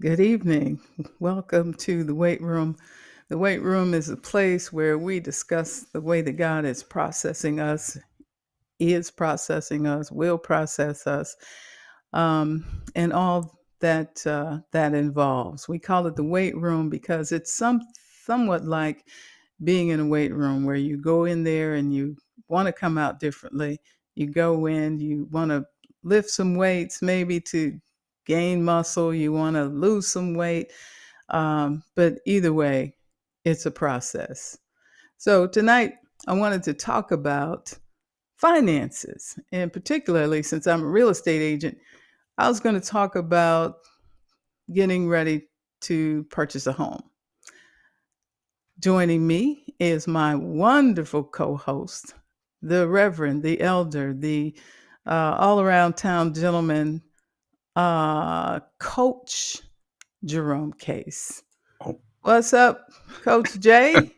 Good evening. Welcome to the weight room. The weight room is a place where we discuss the way that God is processing us, will process us, and all that involves. We call it the weight room because it's somewhat like being in a weight room where you go in there and you want to come out differently. You go in, you want to lift some weights, maybe to gain muscle, you want to lose some weight. But either way, it's a process. So tonight, I wanted to talk about finances, and particularly since I'm a real estate agent, I was going to talk about getting ready to purchase a home. Joining me is my wonderful co host, the Reverend, the Elder, the all around town gentleman, Coach Jerome Case. Oh. What's up, Coach Jay?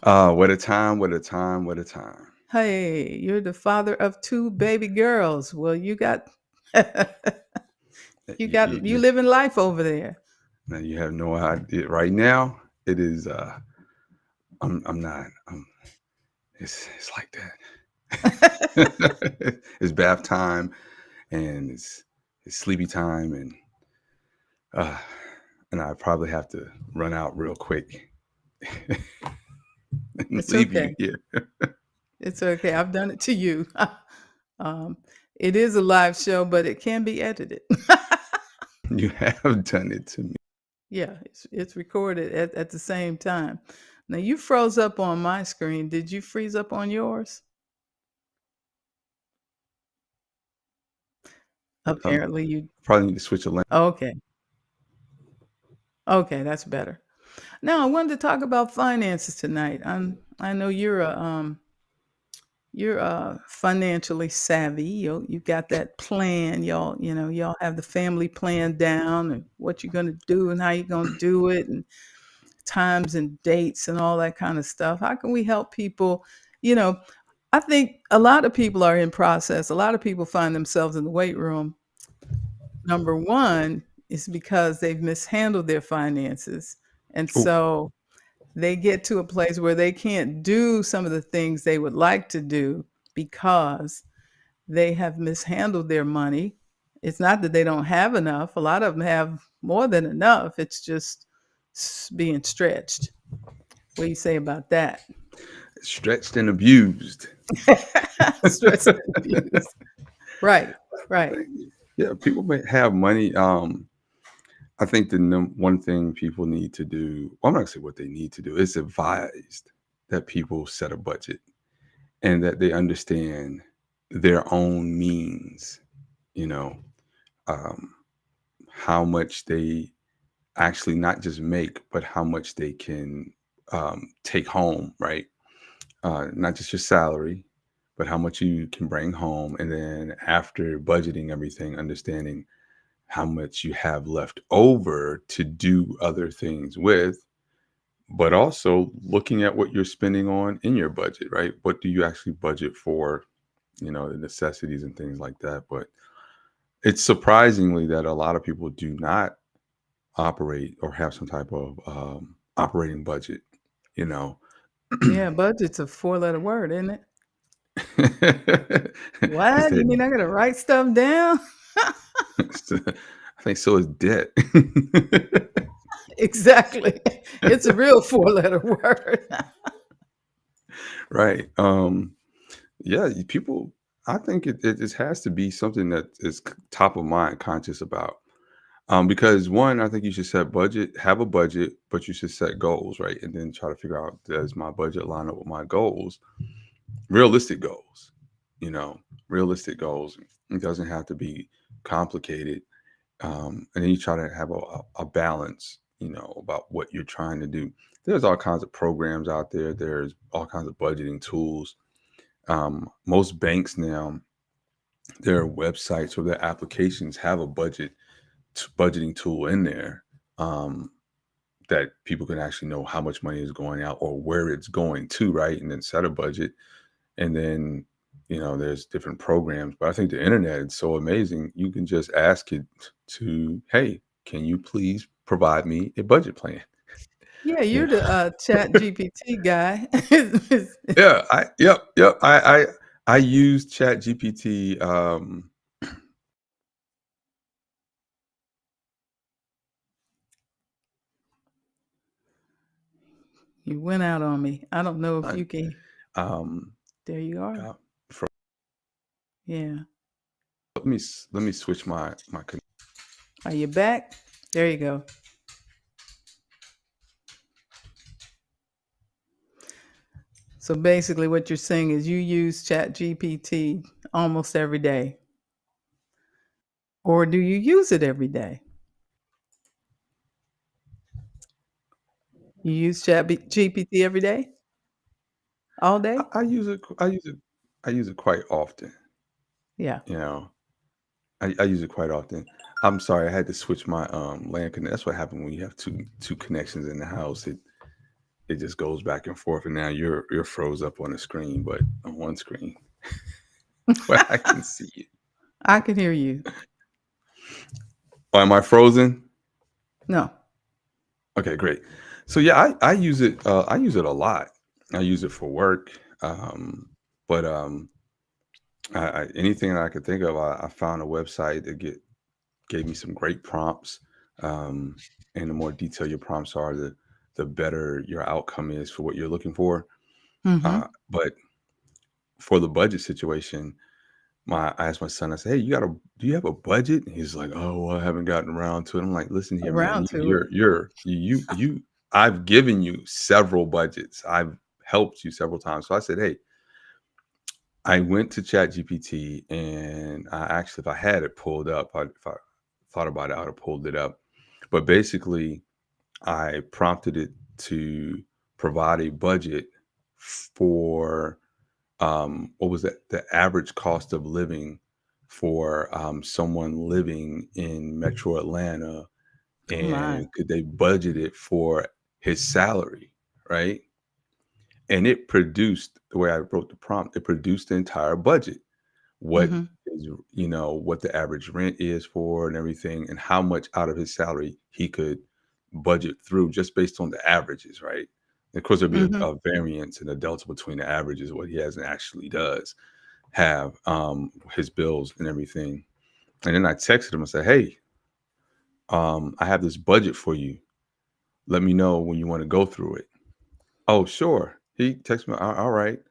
What a time, what a time, what a time. Hey, you're the father of two baby girls. Well, you got You, you, you you, living life over there. now you have no idea. Right now, it is. I'm not. It's like that. It's bath time, and it's sleepy time, uh, and I probably have to run out real quick and It's leave you okay. here. It's okay. I've done it to you. um, it is a live show, but it can be edited. You have done it to me. Yeah, it's recorded at the same time. Now you froze up on my screen. Did you freeze up on yours? Apparently you. Probably need to switch a lane. Okay. Okay, that's better. Now I wanted to talk about finances tonight. I know you're financially savvy. You got that plan. Y'all have the family plan down and what you're gonna do and how you're gonna do it and times and dates and all that kind of stuff. How can we help people? You know, I think a lot of people are in process. A lot of people find themselves in the weight room. Number one is because they've mishandled their finances. And Oh, so they get to a place where they can't do some of the things they would like to do because they have mishandled their money. It's not that they don't have enough. A lot of them have more than enough. It's just being stretched. What do you say about that? stretched and abused. Stretched and abused. Right, right. Yeah, people may have money. I think the one thing people need to do, well, I'm not gonna say what they need to do, it's advised that people set a budget and that they understand their own means, you know, um, how much they actually not just make, but how much they can take home, right? Not just your salary, but how much you can bring home. And then after budgeting everything, understanding how much you have left over to do other things with, but also looking at what you're spending on in your budget, right? What do you actually budget for, the necessities and things like that. But it's surprisingly that a lot of people do not operate or have some type of operating budget, you know. Yeah, budget's a four-letter word, isn't it? It's What? You mean that, I gotta write stuff down? I think so is debt. Exactly. It's a real four-letter word. Right. Yeah, people, I think it has to be something that is top of mind, conscious about. Because one, I think you should have a budget, but you should set goals, right? And then try to figure out, does my budget line up with my goals? Realistic goals, you know, realistic goals. It doesn't have to be complicated. And then you try to have a balance, about what you're trying to do. There's all kinds of programs out there. There's all kinds of budgeting tools. Most banks now, their websites or their applications have a budgeting tool in there, um, that people can actually know how much money is going out or where it's going to, right? And then set a budget. And then, there's different programs. But I think the internet is so amazing. You can just ask it to, hey, can you please provide me a budget plan? Yeah, Yeah. you're the, Chat GPT guy. Yeah, yep. I use ChatGPT. You went out on me. I don't know if you can. Um, There you are. uh, for, Yeah. let me switch my Are you back? There you go. So basically what you're saying is you use Chat GPT almost every day. Or do you use it every day? You use GPT every day? All day? I use it I use it quite often, Yeah. you know? I use it quite often. I'm sorry, I had to switch my, LAN connection. That's what happened when you have two connections in the house. It just goes back and forth, and now you're froze up on the screen, but on one screen, but I can see you. I can hear you. Oh, am I frozen? No. Okay, great. So yeah, I use it a lot. I use it for work. But anything that I could think of, I found a website that gave me some great prompts. Um, and the more detailed your prompts are, the better your outcome is for what you're looking for. Mhm. But for the budget situation, my I asked my son, I said, "Hey, do you have a budget?" And he's like, "Oh, well, I haven't gotten around to it." I'm like, "Listen here, man. Around to it. I've given you several budgets. I've helped you several times." So I said, "Hey, I went to ChatGPT and I actually, if I had it pulled up, if I thought about it, I would have pulled it up. But basically, I prompted it to provide a budget for what was that? The average cost of living for someone living in Metro Atlanta, Oh my. and could they budget it for his salary, right? And it produced the way I wrote the prompt. It produced the entire budget. What Mhm. is, what the average rent is for and everything, and how much out of his salary he could budget through just based on the averages, right? Of course, there'd be Mhm. a variance and a delta between the averages, what he has and actually does have, his bills and everything. And then I texted him and said, "Hey, I have this budget for you. Let me know when you want to go through it." Oh, sure. He texted me, All right."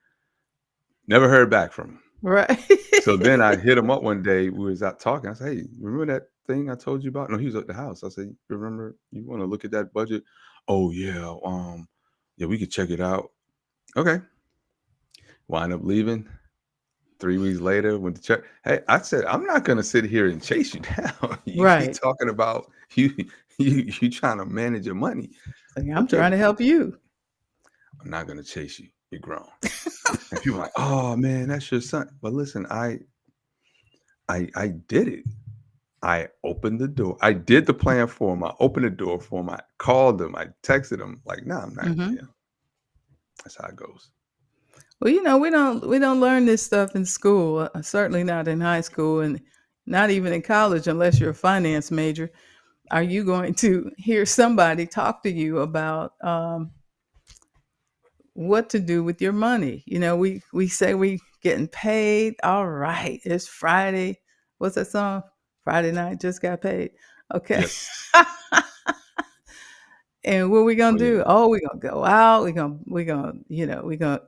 Never heard back from him. Right. So then I hit him up one day. We was out talking. I said, "Hey, remember that thing I told you about?" No, he was at the house. I said, "Remember, you want to look at that budget?" "Oh yeah, yeah, we could check it out." Okay. Wind up leaving. 3 weeks later, went to check. Hey, I said, "I'm not gonna sit here and chase you down. You keep Right. talking about you trying to manage your money." Like, I'm Okay, trying to help you. I'm not gonna chase you. You're grown. And people are like, "Oh man, that's your son." But listen, I did it. I opened the door. I did the plan for him. I opened the door for him. I called him. I texted him. Like, "No, I'm not." Mhm. Yeah, that's how it goes. Well, we don't learn this stuff in school, certainly not in high school and not even in college unless you're a finance major. Are you going to hear somebody talk to you about what to do with your money? We say we getting paid. All right, it's Friday. What's that song? Friday night just got paid. Okay. Yes. And what we gonna Oh yeah. do? Oh, we're gonna go out. We're gonna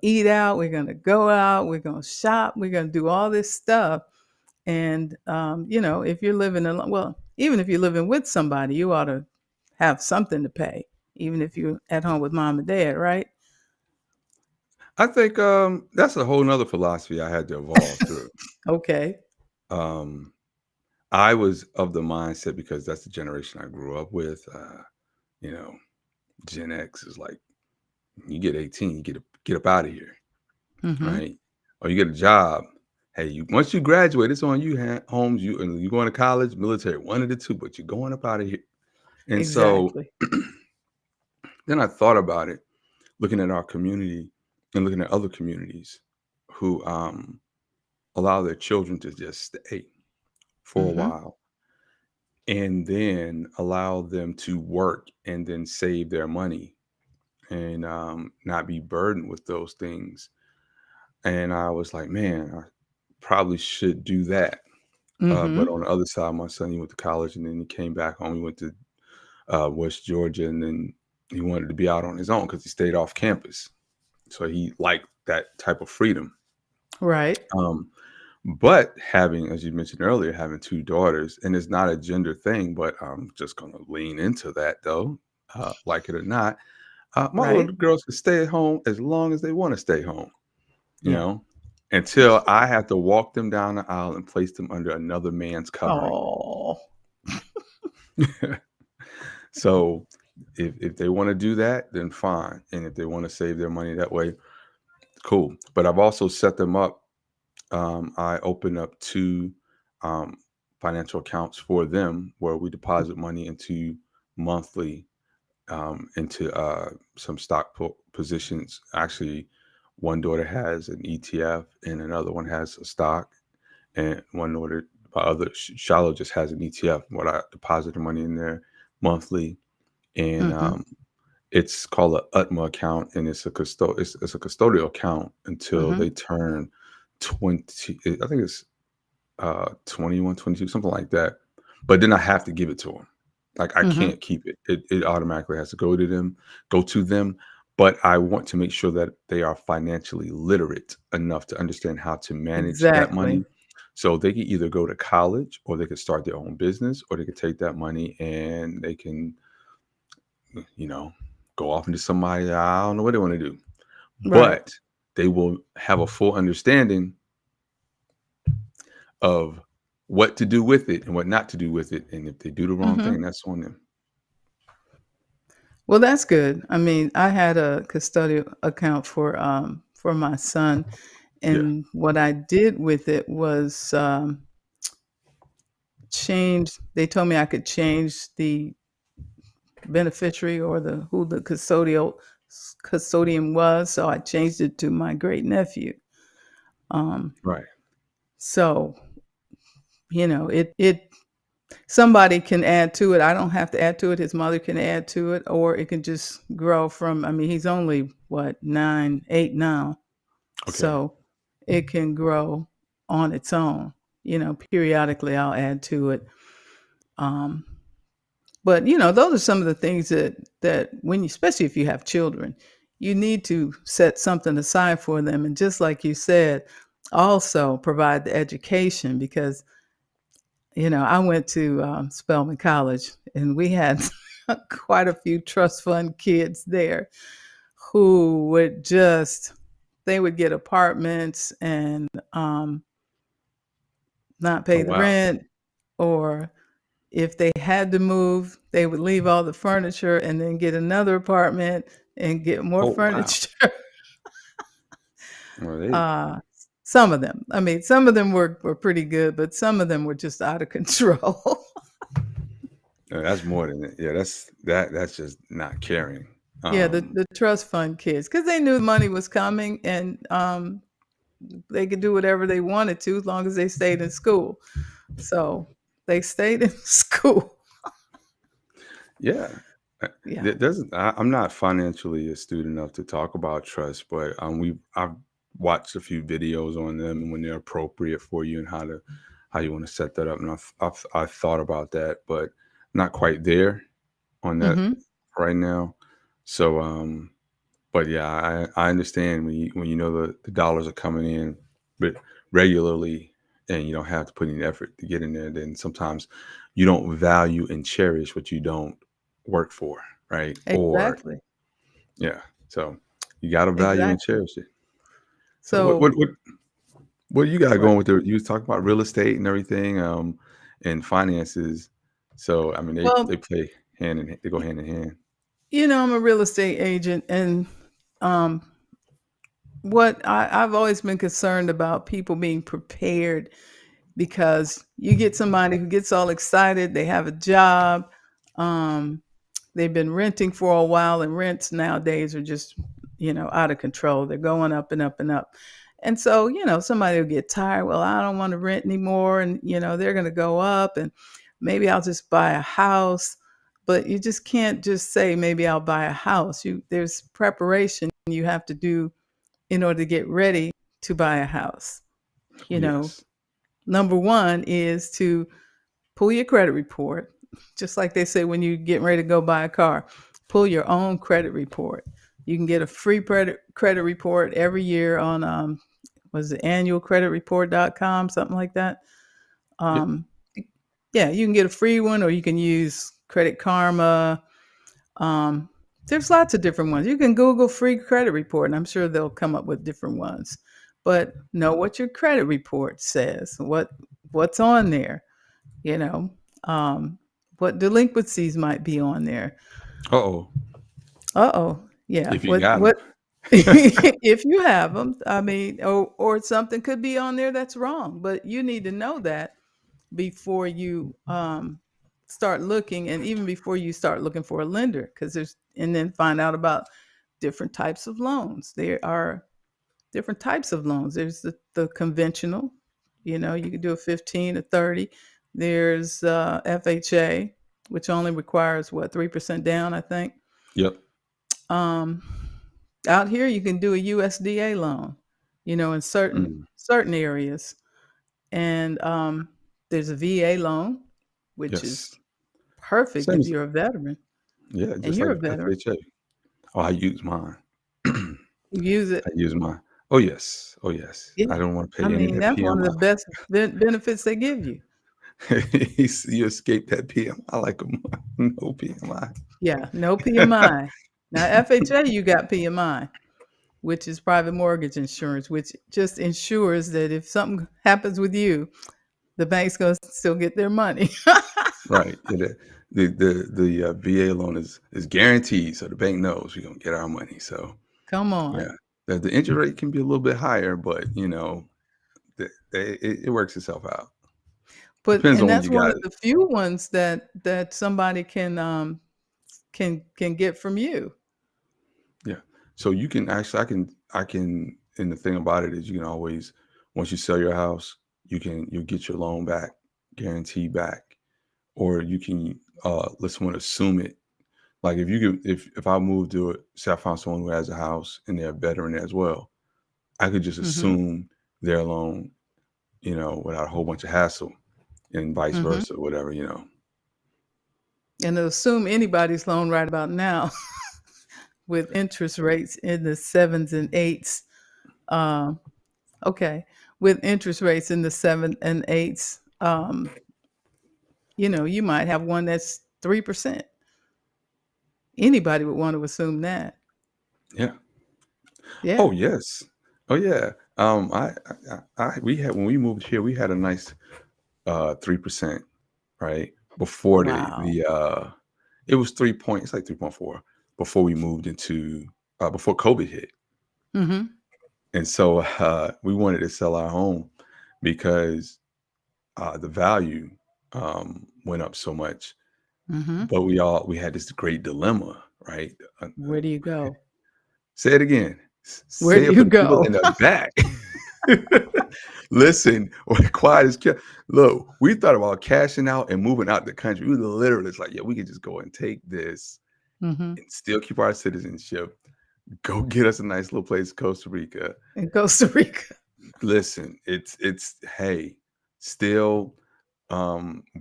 eat out. We're gonna go out. We're gonna shop. We're gonna do all this stuff. And if you're living alone, well, even if you're living with somebody, you ought to have something to pay, even if you're at home with mom and dad, right? I think that's a whole nother philosophy I had to evolve through. Okay. Um, I was of the mindset because that's the generation I grew up with. You know, Gen X is like, you get 18, you get up out of here, Mm-hmm. right? Or you get a job. Hey, once you graduate, it's on you, Holmes. You going to college, military, one of the two, but you're going up out of here. And so Exactly. then I thought about it, looking at our community and looking at other communities who allow their children to just stay for a Mm-hmm. while. and then allow them to work and then save their money and not be burdened with those things. And I was like, man, I probably should do that. But Mhm. on the other side, my son, he went to college and then he came back home. He went to West Georgia, and then he wanted to be out on his own because he stayed off campus. So he liked that type of freedom. Right. Um, but having, as you mentioned earlier, having two daughters, and it's not a gender thing, but I'm just going to lean into that though, like it or not. My Right. little girls can stay at home as long as they want to stay home, you Yeah. know, until I have to walk them down the aisle and place them under another man's covering. Oh. So if they want to do that, then fine. And if they want to save their money that way, cool. But I've also set them up. I open up two um, financial accounts for them where we deposit money into monthly into some positions. Actually, one daughter has an ETF and another one has a stock, and one daughter, my other Shiloh just has an ETF. What I deposit the money in there monthly, and Mhm. it's called a UTMA account, and it's a custodial account until Mhm. they turn 20. I think it's 21, 22, something like that. But then I have to give it to them. Like I Mhm. can't keep it. It automatically has to go to them. But I want to make sure that they are financially literate enough to understand how to manage that Exactly. money. So they can either go to college or they could start their own business or they could take that money and they can, you know, go off into somebody. I don't know what they want to do. Right. But they will have a full understanding of what to do with it and what not to do with it, and if they do the wrong Mhm. thing, that's on them. Well, that's good. I mean, I had a custodial account for my son, Yeah, and what I did with it was, change they told me I could change the beneficiary or the who the custodian was, so I changed it to my great nephew. Um, right. so, it somebody can add to it. I don't have to add to it. His mother can add to it, or it can just grow from. I mean, he's only what 9, 8 now, Okay. so it can grow on its own. Periodically I'll add to it. Um, but those are some of the things that when you, especially if you have children, you need to set something aside for them. And just like you said, also provide the education because I went to, Spelman College, and we had quite a few trust fund kids there who would just they would get apartments and, not Oh, pay the wow. rent, or if they had to move, they would leave all the furniture and then get another apartment and get more Oh, wow. furniture. Well, they Uh, some of them. I mean, some of them were pretty good, but some of them were just out of control. that's more than it. Yeah, that's just not caring. Yeah, the Um, the trust fund kids, because they knew the money was coming, and, they could do whatever they wanted to as long as they stayed in school. So, they stayed in school. yeah. Uh, Yeah. there doesn't I'm not financially astute enough to talk about trust, but, I've watched a few videos on them and when they're appropriate for you and how you wanna set that up, and I've thought about that, but not quite there on that Mhm. right now. So, but yeah, I understand when you know the dollars are coming in, but regularly, and you don't have to put any effort to get in there. Then sometimes you don't value and cherish what you don't work for, right? Or Exactly. yeah, so you got to value and Exactly. cherish it. So So what you got what going with the? You was talking about real estate and everything, and finances. So I mean, they well, play they go hand in hand. I'm a real estate agent, and, um, I've always been concerned about people being prepared, because you get somebody who gets all excited, they have a job, um, they've been renting for a while, and rents nowadays are just, out of control. They're going up and up and up. And so, somebody will get tired. Well, I don't want to rent anymore. And, they're going to go up. And maybe I'll just buy a house. But you just can't just say maybe I'll buy a house. There's preparation you have to do in order to get ready to buy a house. Oh, You know, yes. number one is to pull your credit report, just like they say when you get ready to go buy a car. Pull your own credit report. You can get a free credit report every year on was it annualcreditreport.com, something like that. Yep. Um, yeah, you can get a free one, or you can use Credit Karma. Um, there's lots of different ones. You can Google free credit report, and I'm sure they'll come up with different ones. But know what your credit report says. What's on there? You know, um, what delinquencies might be on there. Uh-oh. Uh-oh. Yeah. If you What got them. what if you have them, I mean, or something could be on there that's wrong, but you need to know that before you start looking, and even before you start looking for a lender, because and then find out about different types of loans. There are different types of loans. There's the conventional, you can do a 15 or 30. There's FHA, which only requires what, 3% down, I think. Yep. Um, Out here, you can do a USDA loan, in certain Mm. certain areas, and there's a VA loan, which Yes. is perfect Same if as, you're a veteran, yeah, and just you're like a veteran. FHA. Oh, I use mine. You use it. I use mine. Oh, yes. Oh, yes. Yeah. I don't want to I pay any of mean, that that's one of the PMI. best benefits they give you. You escape that PMI. I like them. No PMI. Yeah, no PMI. Now, FHA, you got PMI, which is private mortgage insurance, which just ensures that if something happens with you, the bank's going to still get their money. Right. Yeah, the VA loan is guaranteed, so the bank knows we're gonna get our money. So Come yeah, on. the interest rate can be a little bit higher, but it works itself out. But Depends and on when that's you one got of it. the few ones that somebody can get from you. Yeah. So you can actually, I can, and the thing about it is, you can always, once you sell your house, you'll get your loan back, guarantee back, or you can let someone assume it. Like if I move to it, say I found someone who has a house and they're a veteran as well, I could just Mhm. assume their loan, without a whole bunch of hassle, and vice Mhm. versa, whatever. And assume anybody's loan right about now with interest rates in the sevens and eights. Um, okay, with interest rates in the seven and eights, you might have one that's 3%. Anybody would want to assume that. Yeah. Yeah. Oh yes. Oh yeah. We had, when we moved here, we had a nice 3%, right? Before Wow. it was 3 point, it's like 3.4 before we moved into before COVID hit. Mhm. And so we wanted to sell our home because the value went up so much. Mhm. But we had this great dilemma, right? Where do you go? Say it again. Where Say do it for you the people go? in the back. Listen, or quiet as kept. Look, we thought about cashing out and moving out the country. We literally, it's like, yeah, we could just go and take this Mhm. and still keep our citizenship. Go get us a nice little place, Costa Rica. In Costa Rica. Listen, it's hey, still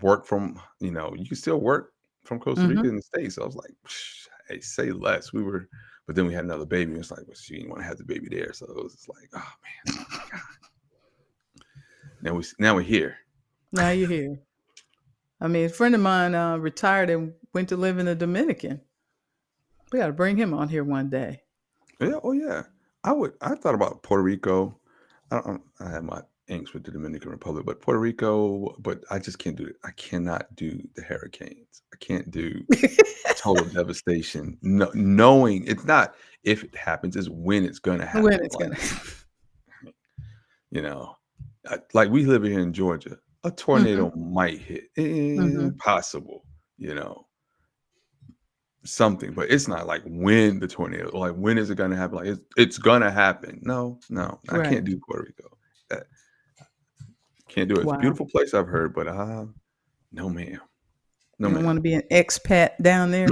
work from, you can still work from Costa Rica Mhm. in the States. So I was like, "Psh, hey, say less." But then we had another baby. It's like, well, she didn't want to have the baby there. So it was just like, oh man, oh my God. Now we're here. Now you're here. I mean, a friend of mine retired and went to live in the Dominican. We got to bring him on here one day. Yeah, oh yeah. I thought about Puerto Rico. I had my angst with the Dominican Republic, but Puerto Rico, but I just can't do it. I cannot do the hurricanes. I can't do total devastation. No, knowing it's not if it happens, it's when it's gonna When happen. it's Like, gonna. you know, like we live here in Georgia. A Mhm. tornado might hit. Mhm. Possible, you know, something, but it's not like when the tornado, like when is it gonna happen? Like it's gonna happen. No, no, I Right. can't do Puerto Rico. That, can't do it. It's a Wow. beautiful place, I've heard, but No, ma'am. No, You don't ma'am. want to be an expat down there.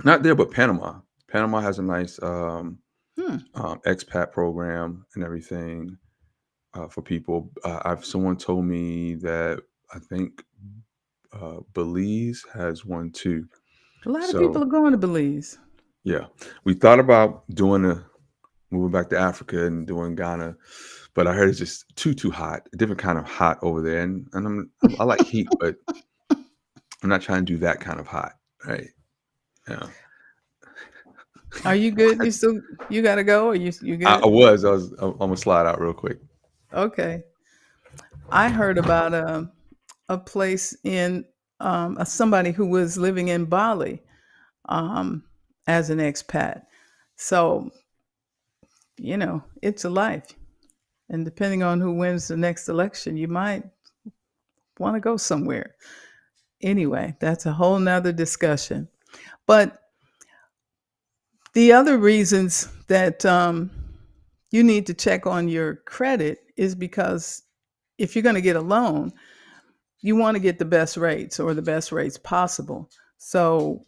Not there, but Panama. Panama has a nice Hmm. expat program and everything for people. I've someone told me that I think Belize has one too. A lot of So people are going to Belize. yeah, we thought about doing a moving back to Africa and doing Ghana, but I heard it's just too hot, a different kind of hot over there, and I like heat, but I'm not trying to do that kind of hot, right? Yeah, Are you good? You got to go, or you I good? was I'm gonna slide out real quick. Okay. I heard about a place in somebody who was living in Bali um, as an expat. So it's a life, and depending on who wins the next election, you might want to go somewhere. Anyway, that's a whole nother discussion. But the other reasons that you need to check on your credit is because if you're going to get a loan, you want to get the best rates or the best rates possible. So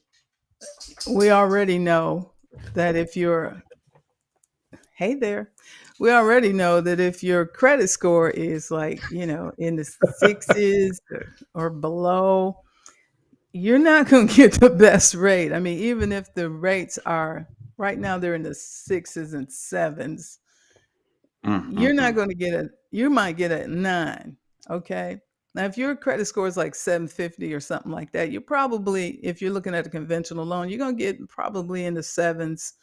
we already know that if you're, hey there, we already know that if your credit score is like, in the sixes or below, you're not going to get the best rate. I mean, even if the rates are right now, they're in the sixes and sevens, you're not Mm. going to you might get a nine. Okay. Now, if your credit score is like 750 or something like that, you're probably, if you're looking at a conventional loan, you're going to get probably in the sevens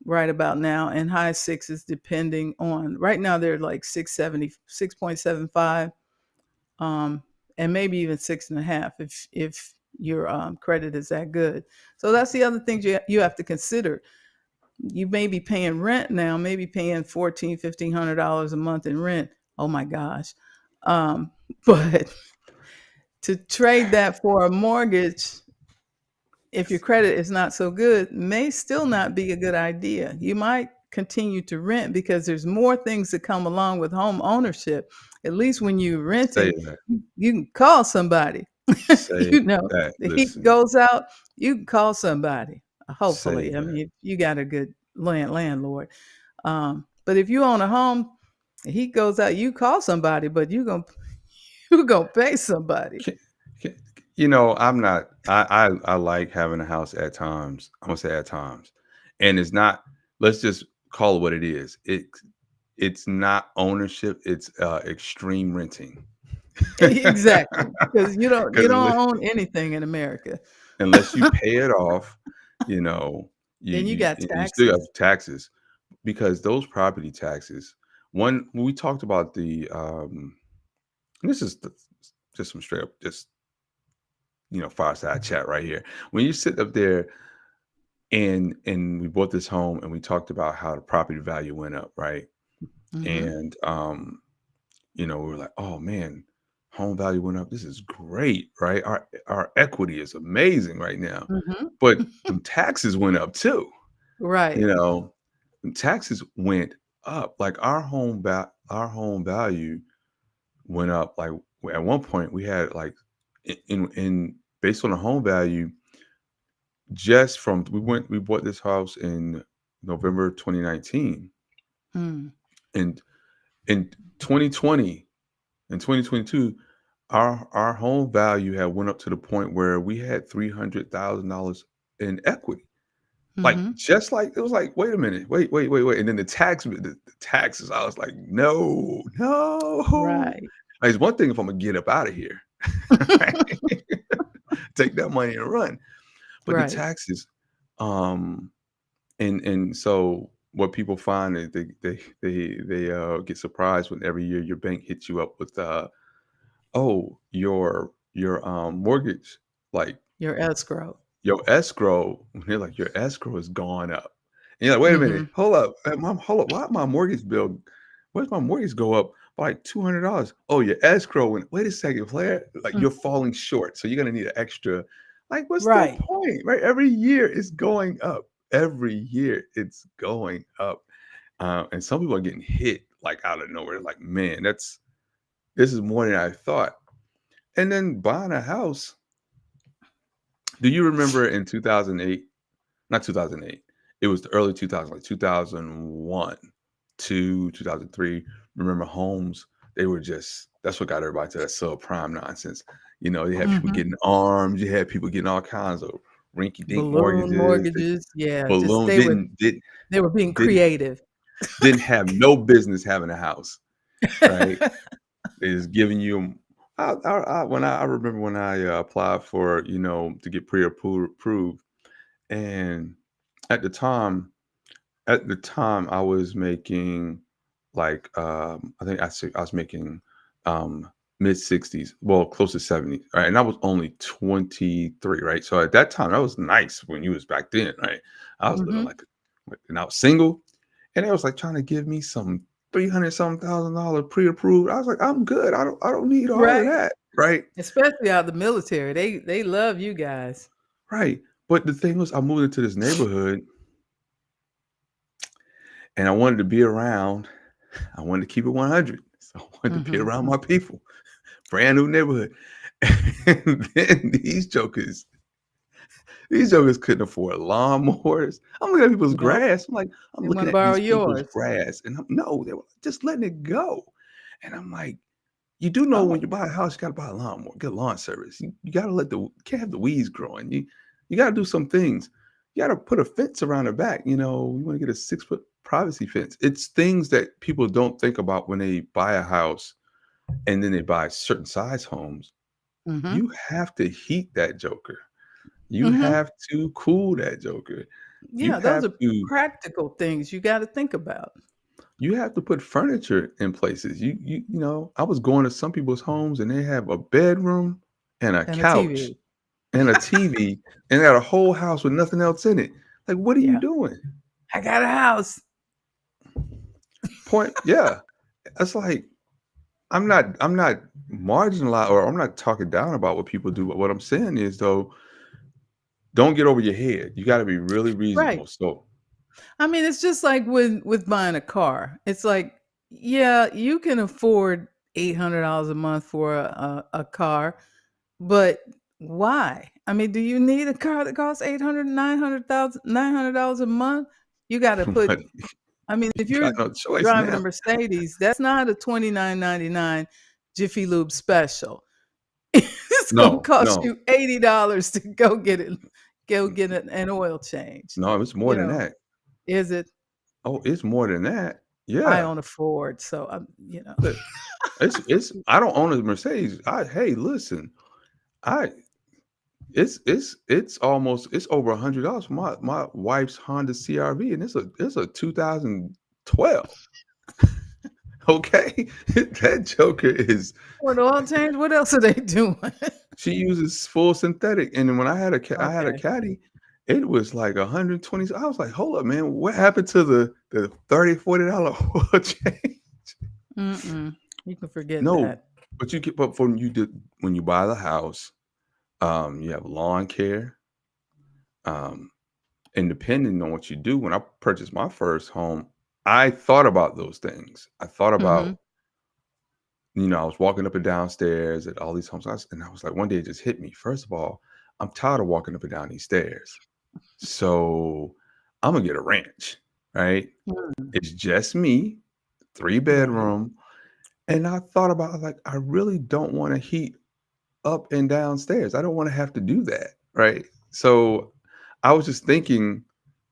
right about now and high sixes, depending on right now, they're like 670, 6.75, um, and maybe even 6.5 if your credit is that good. So that's the other thing you have to consider. You may be paying rent now, maybe paying $1,400, $1,500 a month in rent. Oh my gosh. Um, but to trade that for a mortgage, if your credit is not so good, may still not be a good idea. You might continue to rent because there's more things that come along with home ownership. At least when you're Say renting, that. you can call somebody. Say that. The heat Listen. goes out, you can call somebody. Say Hopefully, I that. mean, you got a good landlord. But if you own a home, the heat goes out, you call somebody, but you gonna pay somebody. Can, can, you know, I'm not. I like having a house at times. I'm gonna say at times, and it's not. Let's just call it what it is. It's not ownership. It's extreme renting. Exactly, because you Because don't own anything in America. unless you pay it off, you know, Then you got you still have taxes. taxes because those property taxes. One when we talked about the and this is just some straight up just fireside chat right here. When you sit up there and we bought this home and we talked about how the property value went up, right? Mhm, And we were like, oh man, home value went up. This is great, right? Our equity is amazing right now. mhm. But the taxes went up too, you Right. know. The taxes went up. Like our home value went up. Like at one point we had like in based on the home value, just from we bought this house in November 2019, Mm, and in 2020 and 2022 our home value had went up to the point where we had $300,000 in equity. Like mhm. just like it was like, wait a minute, wait, and then the taxes. I was like, no, no. Right. Like, it's one thing if I'm gonna get up out of here, right? Take that money and run. But the Right. taxes, um, and so what people find is they get surprised when every year your bank hits you up with oh your mortgage, like Your escrow. your escrow. They're like, your escrow has gone up, and you're like, wait a minute, Mhm, hold up, mom, hold up, why does my mortgage go up by like $200? Oh, your escrow went. Wait a second, player, like mm. you're falling short, so you're gonna need an extra. Like, what's the Right. point, right? Every year it's going up. Every year it's going up. And some people are getting hit like out of nowhere. Like, man, this is more than I thought. And then buying a house. Do you remember in 2008? Not 2008. It was the early 2000s, like 2001, 2003. Remember homes? They were just that's what got everybody to that subprime nonsense. You had people Mhm. getting armed. You had people getting all kinds of rinky-dink Balloon mortgages. They mortgages, yeah, just balloon didn't did they were being didn't creative. didn't have no business having a house, right? They just giving you. I remember when I applied for to get pre-approved, and at the time I was making like I think I was making mid 60s, well close to 70, right? And I was only 23, right? So at that time that was nice when you was back then, right? I was living Mhm. like and I was single, and they was like trying to give me some 300 something $1,000 pre-approved. I was like, I'm good. I don't need all of Right. that, right? Especially out of the military. They love you guys. Right. But the thing was, I moved into this neighborhood and I wanted to be around. I wanted to keep it 100. So I wanted to be Mhm. around my people. Brand new neighborhood. And then these jokers couldn't afford lawnmowers. I'm looking at people's Nope. grass. I'm They looking wanna at borrow these people's yours. grass, and no, they were just letting it go. And I'm like, you do know when Oh. you buy a house, you got to buy a lawnmower, get lawn service. You got to can't have the weeds growing. You got to do some things. You got to put a fence around the back. You want to get a 6 foot privacy fence. It's things that people don't think about when they buy a house and then they buy certain size homes. Mhm. You have to heat that joker. You Mhm. have to cool that joker. You Yeah, those have are to practical things you gotta think about. you have to put furniture in places. I was going to some people's homes and they have a bedroom and a And a couch TV. and a TV and they got a whole house with nothing else in it. Like, what are you Yeah. doing? I got a house. Point, yeah. It's like I'm not marginalized or I'm not talking down about what people do. But what I'm saying is though, don't get over your head. You got to be really Right. reasonable. So I mean, it's just like with buying a car. It's like, yeah, you can afford $800 a month for a car, but why? I mean, do you need a car that costs 800, 900,000, $900 a month? You got to put, but I mean, if you got you're no choice driving a now. Mercedes, that's not a 29.99 Jiffy Lube special. It's going to No, cost no, you $80 to go get an oil change. no, it's more You than know, that. is it? Oh, it's more than that. I Yeah. own a Ford, so I'm. Look, it's I don't own a Mercedes. Hey, listen, I it's over $100 for my wife's Honda CRV, and it's a 2012. Okay, that joker is What oil change? What else are they doing? she uses full synthetic, and then when I had a Okay. caddy, it was like 120. I was like, hold up, man, what happened to the $30-$40 oil change? Mm-mm. You can forget No, that. but when you buy the house, you have lawn care, um, and depending on what you do, when I purchased my first home, I thought about those things. I thought Mhm. about, I was walking up and downstairs at all these homes, and I was like, one day it just hit me. First of all, I'm tired of walking up and down these stairs, so I'm gonna get a ranch. Right? Mm. It's just me, three Right. bedroom, and I thought about like I really don't want to heat up and downstairs. I don't want to have to do that, right? So I was just thinking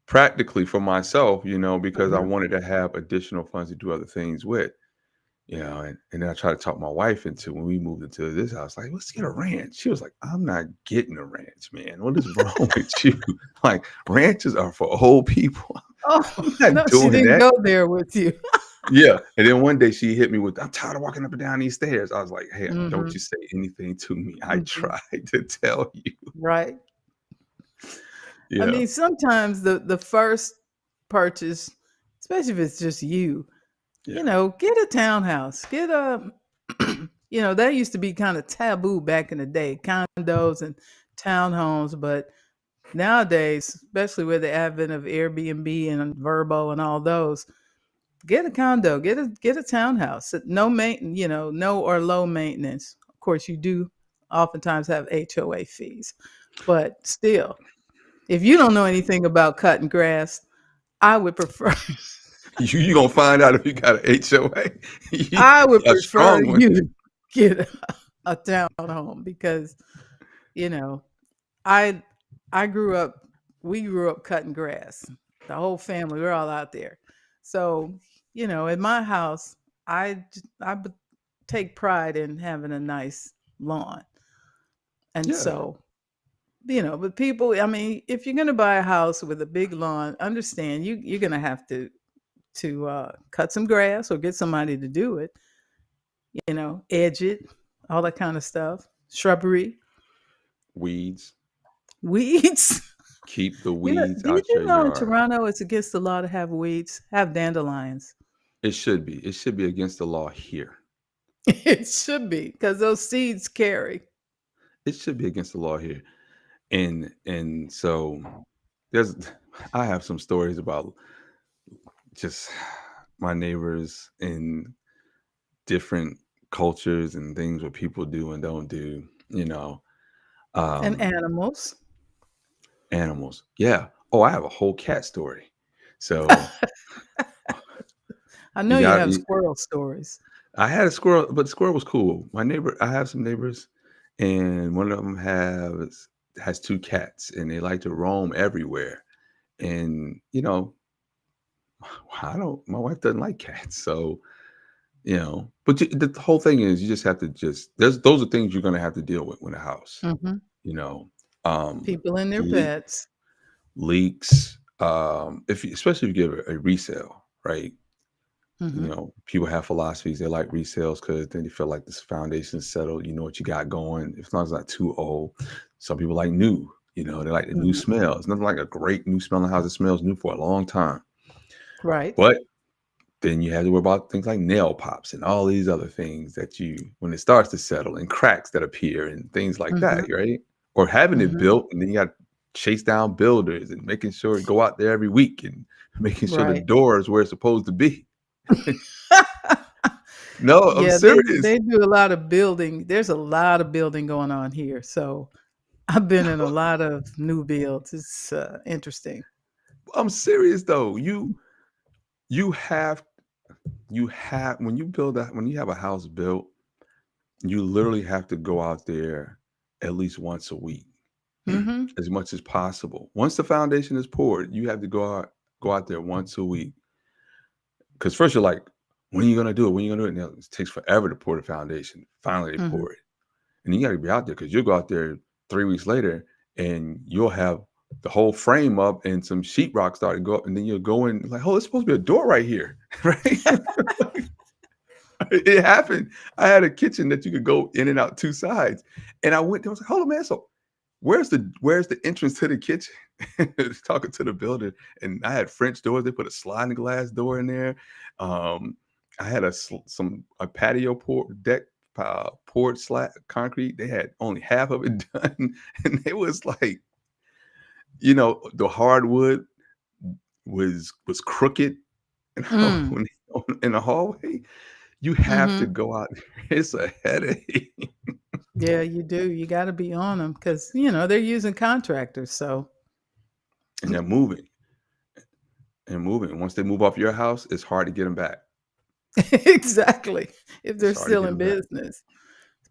practically for myself, because I Mhm. wanted to have additional funds to do other things with, and then I tried to talk my wife into when we moved into this house, like, let's get a ranch. She was like, I'm not getting a ranch, man. What is wrong with you? Like, ranches are for old people. Oh, I'm not no, she doing didn't that. go there with you. Yeah. And then one day she hit me with, I'm tired of walking up and down these stairs. I was like, hey, don't Mhm. you say anything to me. I Mhm. tried to tell you. Right. I Yeah. mean, sometimes the first purchase, especially if it's just you, Yeah. get a townhouse. Get a that used to be kind of taboo back in the day, condos and townhomes, but nowadays, especially with the advent of Airbnb and Verbo and all those, get a condo, get a townhouse. No or low maintenance. Of course, you do. oftentimes have HOA fees. But still, if you don't know anything about cutting grass, I would prefer You gonna find out if you got an HOA, I would a prefer strong one. you to get a townhome because, you know, I I grew up we grew up cutting grass. The whole family, we're all out there. So, in my house, I take pride in having a nice lawn. And Yeah, so, but people, I mean, if you're going to buy a house with a big lawn, understand you're going to have to cut some grass or get somebody to do it, edge it, all that kind of stuff. Shrubbery, weeds. weeds. Keep the weeds Did out you your know in yard. Toronto it's against the law to have weeds? Have dandelions. It should be. It should be against the law here. It should be because those seeds carry. It should be against the law here. And so there's I have some stories about just my neighbors in different cultures and things what people do and don't do, And um, animals. animals. Yeah. Oh, I have a whole cat story. So I know you you got have squirrel stories. I had a squirrel, but the squirrel was cool. My neighbor, I have some neighbors, and one of them has two cats, and they like to roam everywhere. And I don't. My wife doesn't like cats, so But the whole thing is, you just have to just there's those are things you're gonna have to deal with in a house. Mhm. You know, um, People and their le- pets. leaks. If you, especially if you give a resale, right? Mhm. People have philosophies. They like resales because then they feel like this foundation is settled. You know what you got going. If long as it's not too old. Some people like new. They like the new Mhm. smell. It's nothing like a great new smell in the house. It smells new for a long time. Right. But then you have to worry about things like nail pops and all these other things that when it starts to settle and cracks that appear and things like that, Mhm. right? Or having it Mhm. built and then you got to chase down builders and making sure go out there every week and making sure the Right. door is where it's supposed to be. No, I'm Yeah, they serious. they do a lot of building. There's a lot of building going on here. So I've been in a lot of new builds. It's interesting. I'm serious though. You have when you when you have a house built, you literally have to go out there at least once a week Mhm. as much as possible. Once the foundation is poured, you have to go out there once a week. Because first you're like, when are you gonna do it? When are you gonna do it? Now it takes forever to pour the foundation. Finally they Mhm. pour it. And you gotta be out there because you'll go out there 3 weeks later and you'll have the whole frame up and some sheetrock started to go up, and then you'll go in like, oh, there's supposed to be a door right here. Right? It happened. I had a kitchen that you could go in and out two sides. And I went there, I was like, hold on, man. So where's the entrance to the kitchen? Talking to the builder. And I had French doors. They put a sliding glass door in there. Um, I had a patio deck poured concrete. They had only half of it done. And it was like, the hardwood was crooked Mm. when in the hallway. You have to Mhm. go out there. It's a headache. Yeah, you do. You got to be on them because they're using contractors. So And they're moving and moving. Once they move off your house, it's hard to get them back. exactly, if It's they're hard to still get in them back. business,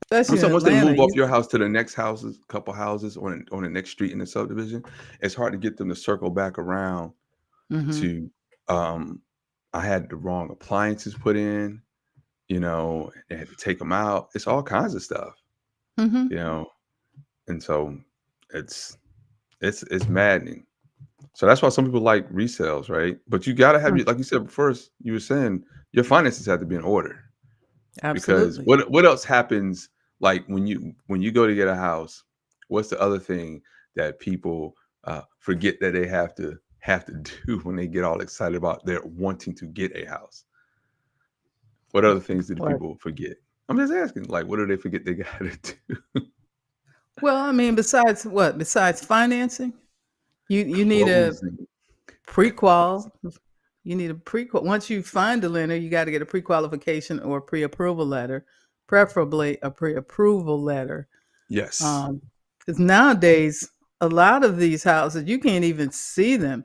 especially And in so once they Atlanta. move off You your house to the next houses, couple houses on the next street in the subdivision, it's hard to get them to circle back around Mhm. to I had the wrong appliances put in, they had to take them out. It's all kinds of stuff, you Mhm. know. And so it's it's maddening. So that's why some people like resales, right? But you gotta have Mm. your like you said first, you were saying your finances have to be in order. Because Absolutely. what else happens like when you go to get a house, what's the other thing that people forget that they have to do when they get all excited about their wanting to get a house? What other things do the What? people forget? I'm just asking, like, what do they forget they gotta do? Well, I mean, besides what? Besides financing, you need a Closing pre-qual. costs. You need a pre-qual. Once you find a lender, you got to get a pre-qualification or pre-approval letter, preferably a pre-approval letter. Yes. Because nowadays, a lot of these houses, you can't even see them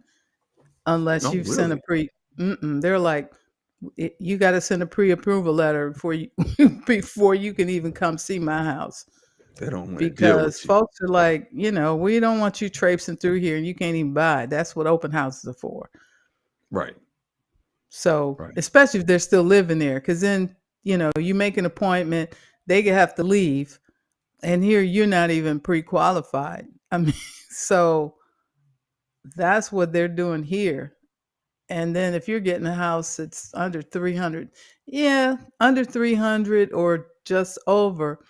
unless Oh, you've sent a really? pre. They're like, you got to send a pre-approval letter before you before you can even come see my house. They don't want to deal Because with you. folks are like, we don't want you traipsing through here and you can't even buy it. That's what open houses are for. Right. So, Right. especially if they're still living there, because then, you make an appointment, they could have to leave, and here you're not even pre-qualified. I mean, so that's what they're doing here. And then if you're getting a house that's under 300, yeah, under 300 or just over,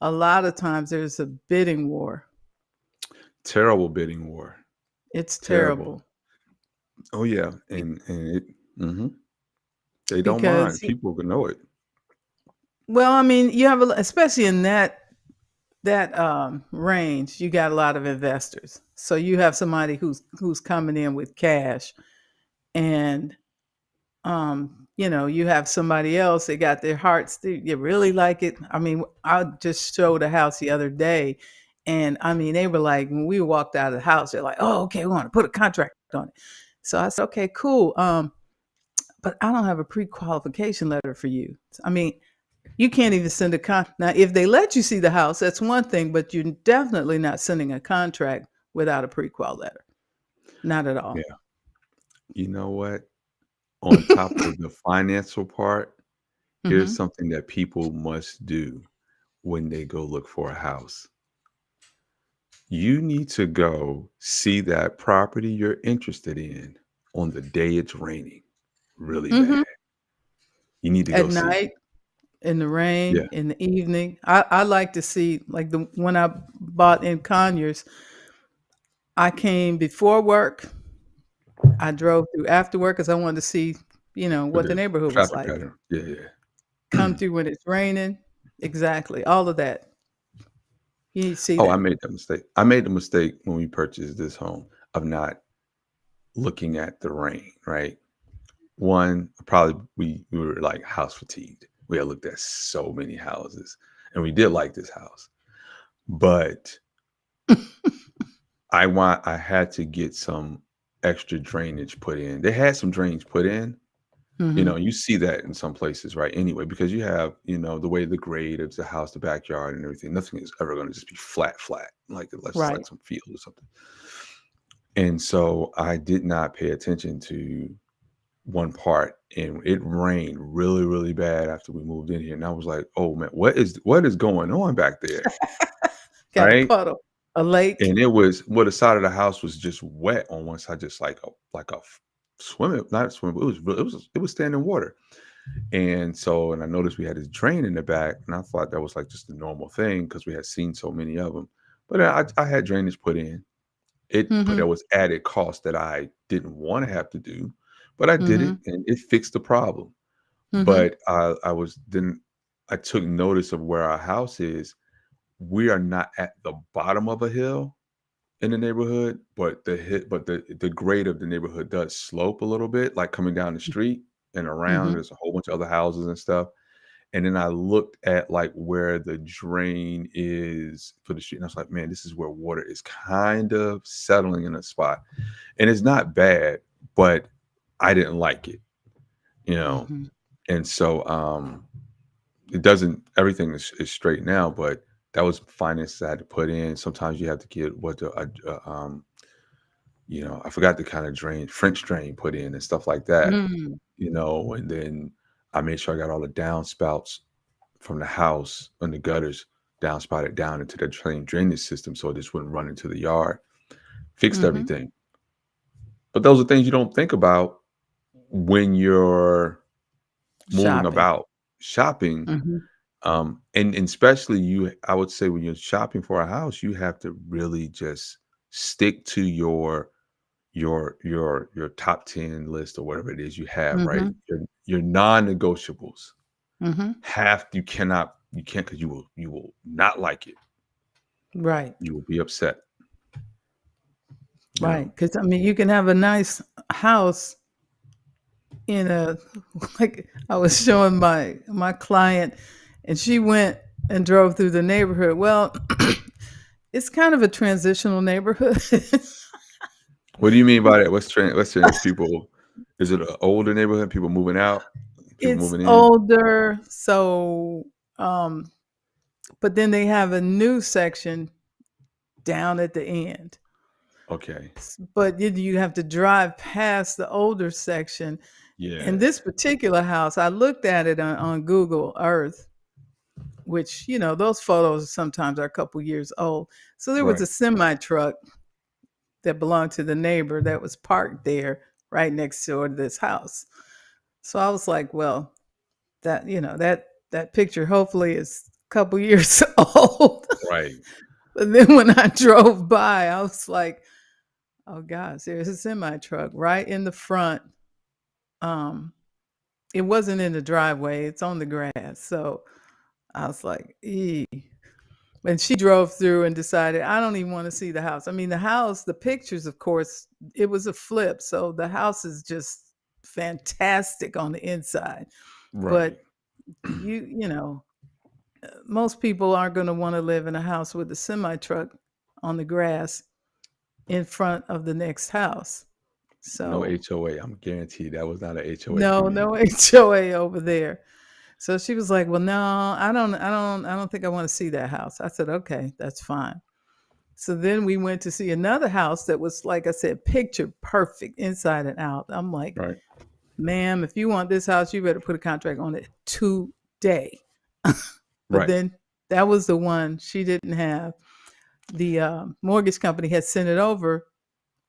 a lot of times there's a bidding war. Terrible bidding war. It's Terrible. terrible. Oh yeah, Be- and it. They don't mind. because People can know it. well, I mean, you have especially in that range, you got a lot of investors. So you have somebody who's coming in with cash, and you have somebody else that got their hearts. You really like it. I mean, I just showed a house the other day, and I mean, they were like, when we walked out of the house, they're like, "Oh, okay, we want to put a contract on it." So I said, "Okay, cool. But I don't have a pre-qualification letter for you." I mean, you can't even send a now. If they let you see the house, that's one thing, but you're definitely not sending a contract without a pre-qual letter. Not at all. Yeah. You know what? On top of the financial part, here's Hmm. something that people must do when they go look for a house. You need to go see that property you're interested in on the day it's raining really Hmm. bad. You need to At go see it. night, in the Yeah. rain, in the evening. I like to see, like, the when I bought in Conyers. I came before work. I drove through after work because I wanted to see, With what the the neighborhood was traffic like. pattern. Yeah, yeah. Come through when it's raining. Exactly. All of that. You need to see Oh, I that. made that mistake. I made the mistake when we purchased this home of not looking at the rain, right? One, probably we were like house fatigued. We had looked at so many houses and we did like this house. But I had to get some extra drainage put in. They had some drains put in. Hmm. You see that in some places, right? Anyway, because you have, the way the grade of the house, the backyard and everything, nothing is ever going to just be flat, flat, like unless like Right. some field or something. And so I did not pay attention to one part and it rained really, really bad after we moved in here. And I was like, oh man, what is going on back there? Got a Right. puddle, a lake. And the side of the house was just wet on one side, just like a swimming, not swimming, but it was standing water. And I noticed we had this drain in the back, and I thought that was like just a normal thing because we had seen so many of them. But I had drainage put in. But Hmm. there was added cost that I didn't want to have to do, but I did it Hmm. and it fixed the problem. Hmm. But I took notice of where our house is. We are not at the bottom of a hill in the neighborhood, but the grade of the neighborhood does slope a little bit, like coming down the street and around. Hmm. There's a whole bunch of other houses and stuff. And then I looked at like where the drain is for the street, and I was like, man, this is where water is kind of settling in a spot. And it's not bad, but I didn't like it, you know. Hmm. And so it doesn't everything is straight now, but that was finances I had to put in. Sometimes you have to get I forgot the kind of drain, French drain put in and stuff like that, Mm. and then I made sure I got all the downspouts from the house and the gutters downspouted down into the drainage system so this wouldn't run into the yard. Fixed Mhm. everything. But those are things you don't think about when you're moving Shopping. about shopping. Mhm. And especially I would say when you're shopping for a house, you have to really just stick to your top 10 list or whatever it is you have, right? Mhm. Your non-negotiables. Mhm. You can't because you will not like it. Right. You will be upset, you Right. know. Because I mean, you can have a nice house in a like I was showing my client, and she went. and drove through the neighborhood. Well, it's kind of a transitional neighborhood. What do you mean by that? What's trans people? Is it an older neighborhood? People moving out? People It's moving in? older, so um but then they have a new section down at the end. Okay. But you have to drive past the older section. Yeah. And this particular house, I looked at it on Google Earth, which, those photos sometimes are a couple years old. So there was Right. a semi truck that belonged to the neighbor that was parked there right next door to this house. So I was like, well, that picture hopefully is a couple years old. Right. But then when I drove by, I was like, oh gosh, there's a semi truck right in the front. Um, it wasn't in the driveway, it's on the grass. So I was like, ee. And she drove through and decided, I don't even want to see the house. I mean, the house, the pictures, of course, it was a flip. So the house is just fantastic on the inside. Right. But most people aren't going to want to live in a house with a semi truck on the grass in front of the next house. No So HOA. I'm guaranteed that was not a HOA for no, me. no HOA over there. So she was like, "Well, no, I don't think I want to see that house." I said, "Okay, that's fine." So then we went to see another house that was, like I said, picture perfect inside and out. I'm like, Right. "Ma'am, if you want this house, you better put a contract on it today." But Right. then that was the one she didn't have. The mortgage company had sent it over,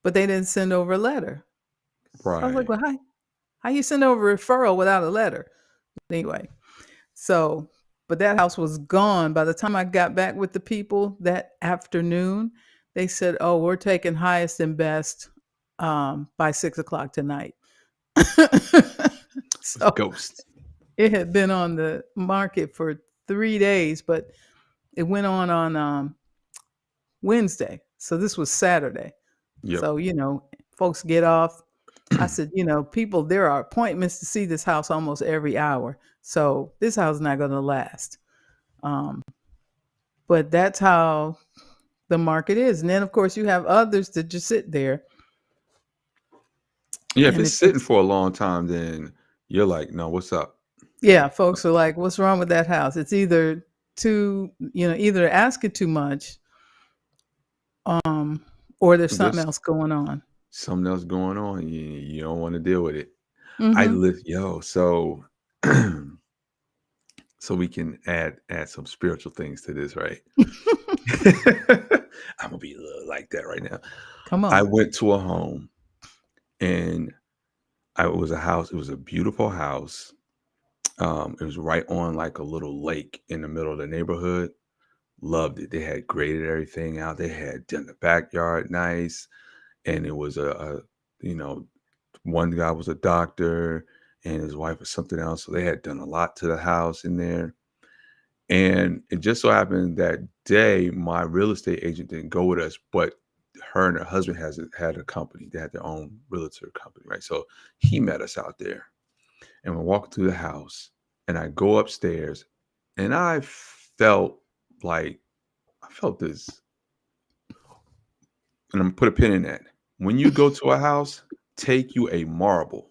but they didn't send over a letter. So I was like, Right. "Well, how you send over a referral without a letter?" Anyway, so, but that house was gone. By the time I got back with the people that afternoon, they said, "Oh, we're taking highest and best by 6 o'clock tonight." It's So ghost. it had been on the market for 3 days, but it went on Wednesday. So this was Saturday. Yep. So, folks get off. I said, people, there are appointments to see this house almost every hour. So this house is not going to last. Um, but that's how the market is. And then, of course, you have others that just sit there. Yeah, if And it's it sitting takes, for a long time, then you're like, no, what's up? yeah, folks are like, what's wrong with that house? It's either either asking too much, um, or there's something There's else going on. something else going on. You don't want to deal with it. I Hmm. live, yo, so so we can add some spiritual things to this, right? I'm gonna be a little like that right now. Come I on. went to a home and it was a house. It was a beautiful house. It was right on like a little lake in the middle of the neighborhood. Loved it. They had graded everything out. They had done the backyard nice, and it was you know, one guy was a doctor, and his wife was something else. So they had done a lot to the house in there. And it just so happened that day, my real estate agent didn't go with us, but her and her husband had a company. They had their own realtor company, right? So he met us out there, and we're walking through the house, and I go upstairs, and felt like I felt this, and I'm gonna put a pin in that. When you go to a house, take you a marble.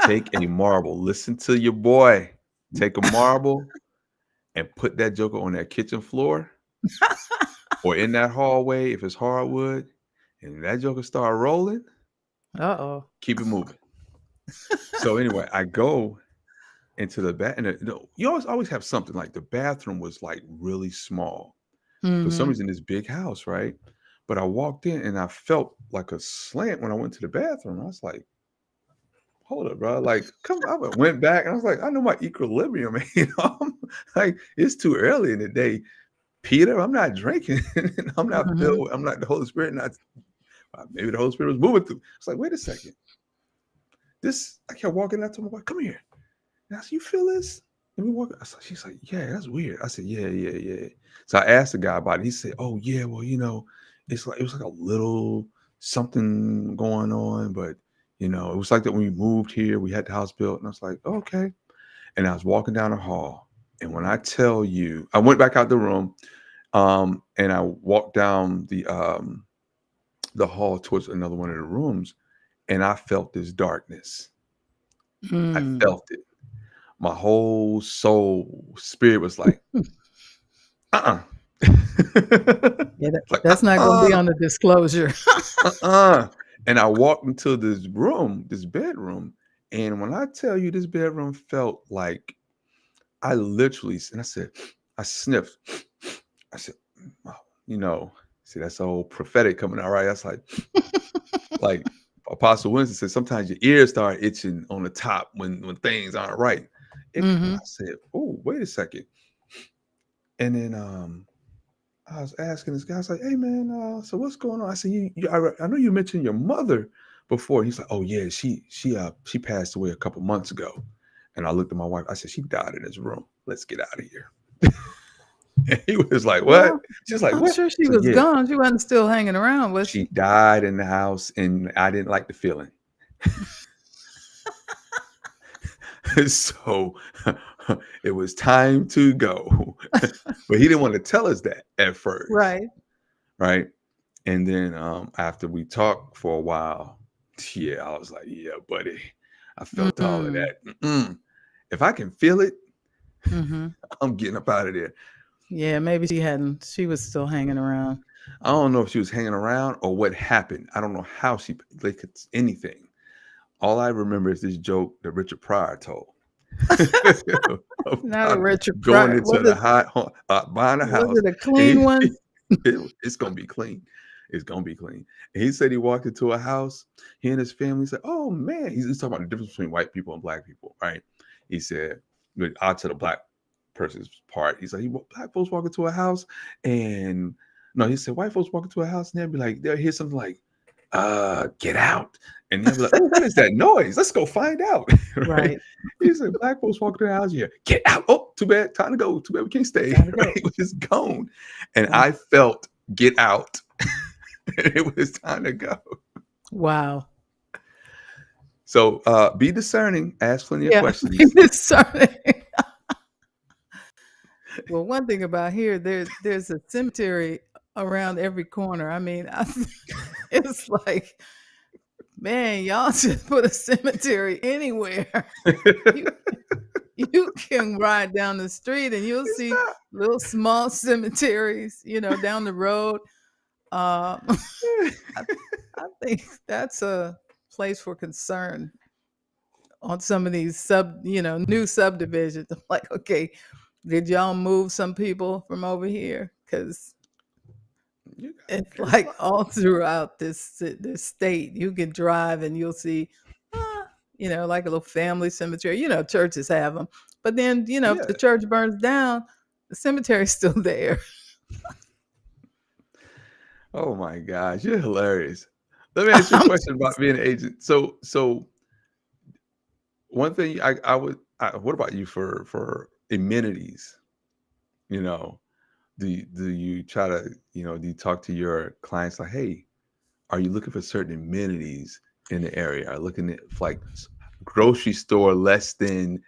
Take a marble. Listen to your boy. Take a marble and put that joker on that kitchen floor or in that hallway if it's hardwood, and that joker start rolling, Uh-oh. keep it moving. So anyway, I go into the bath, and you always have something like the bathroom was like really small for some Hmm. reason. This big house, right? But I walked in and I felt like a slant when I went to the bathroom. I was like, hold up, bro. Like, come. I went back and I was like, I know my equilibrium. I'm like, it's too early in the day, Peter. I'm not drinking. I'm not Hmm. filled. I'm not the Holy Spirit. Not maybe the Holy Spirit was moving through. It's like, wait a second. This. I kept walking out to my wife. Come here. And I said, you feel this? And we walk. She's like, yeah, that's weird. I said, yeah, yeah, yeah. So I asked the guy about it. He said, oh yeah, well, it's like it was like a little something going on, but it was like that when we moved here. We had the house built, and I was like, okay. And I was walking down the hall, And when I tell you, I went back out the room, and I walked down the hall towards another one of the rooms, and I felt this darkness. I Mm. felt it. My whole soul, spirit was like, uh-uh. Yeah, Like, that's not gonna be uh-uh, on the disclosure. uh-uh. And I walked into this room, this bedroom, and when I tell you this bedroom felt like I literally, and I said, I sniffed. I said, "Oh," you know, see, that's all prophetic coming out, right? That's like Apostle Winston said, sometimes your ears start itching on the top when things aren't right. I Mhm. said, oh, wait a second. And then I was asking this guy, I was like, hey man, so what's going on? I said, I know you mentioned your mother before. He's like, oh yeah, she passed away a couple months ago. And I looked at my wife, I said, she died in this room. Let's get out of here. And he was like, what? Well, She's like, I'm what? sure she So was yeah, gone. She wasn't still hanging around, was she she? died in the house and I didn't like the feeling. So it was time to go. But he didn't want to tell us that at first, Right. right? And then after we talked for a while, yeah, I was like, yeah, buddy, I felt all of Mm. that. If I can feel it, Mhm. I'm getting up out of there. Yeah, maybe she was still hanging around. I don't know if she was hanging around or what happened. I don't know how she like it's anything. All I remember is this joke that Richard Pryor told Not a about Richard going Pryor. into the buying a Was house, it a and clean one? it's gonna be clean. It's gonna be clean. And he said he walked into a house. He and his family said, "Oh man," he's talking about the difference between white people and black people, right? He said, out to the black person's part, he's like, black folks walk into a house, and no, he said white folks walk into a house and they'll be like, they'll hear something like, get out. And they'll be like, oh, what is that noise? Let's go find out. Right. Right. He said, black folks walk to the house here, get out. Oh, too bad, time to go. Too bad we can't stay. Time to Right? go. It was gone. And Time. I felt get out. It was time to go. Wow. So be discerning, ask plenty of Yeah. questions. Sorry. Well, one thing about here, there's a cemetery around every corner. I mean, it's like, man, y'all should put a cemetery anywhere. You you can ride down the street and you'll It's see little small cemeteries, down the road. Um, not. I, I think that's a place for concern on some of these new subdivisions. I'm like, okay, did y'all move some people from over here? Because You got it's it's like all throughout this state, you can drive and you'll see, like a little family cemetery. Churches have them, but then if yeah. the church burns down, the cemetery's still there. Oh my gosh, you're hilarious. Let me ask you a question about being an agent. So one thing what about you for amenities? You know, do you try to, do you talk to your clients like, hey, are you looking for certain amenities in the area? Are you looking at like grocery store less than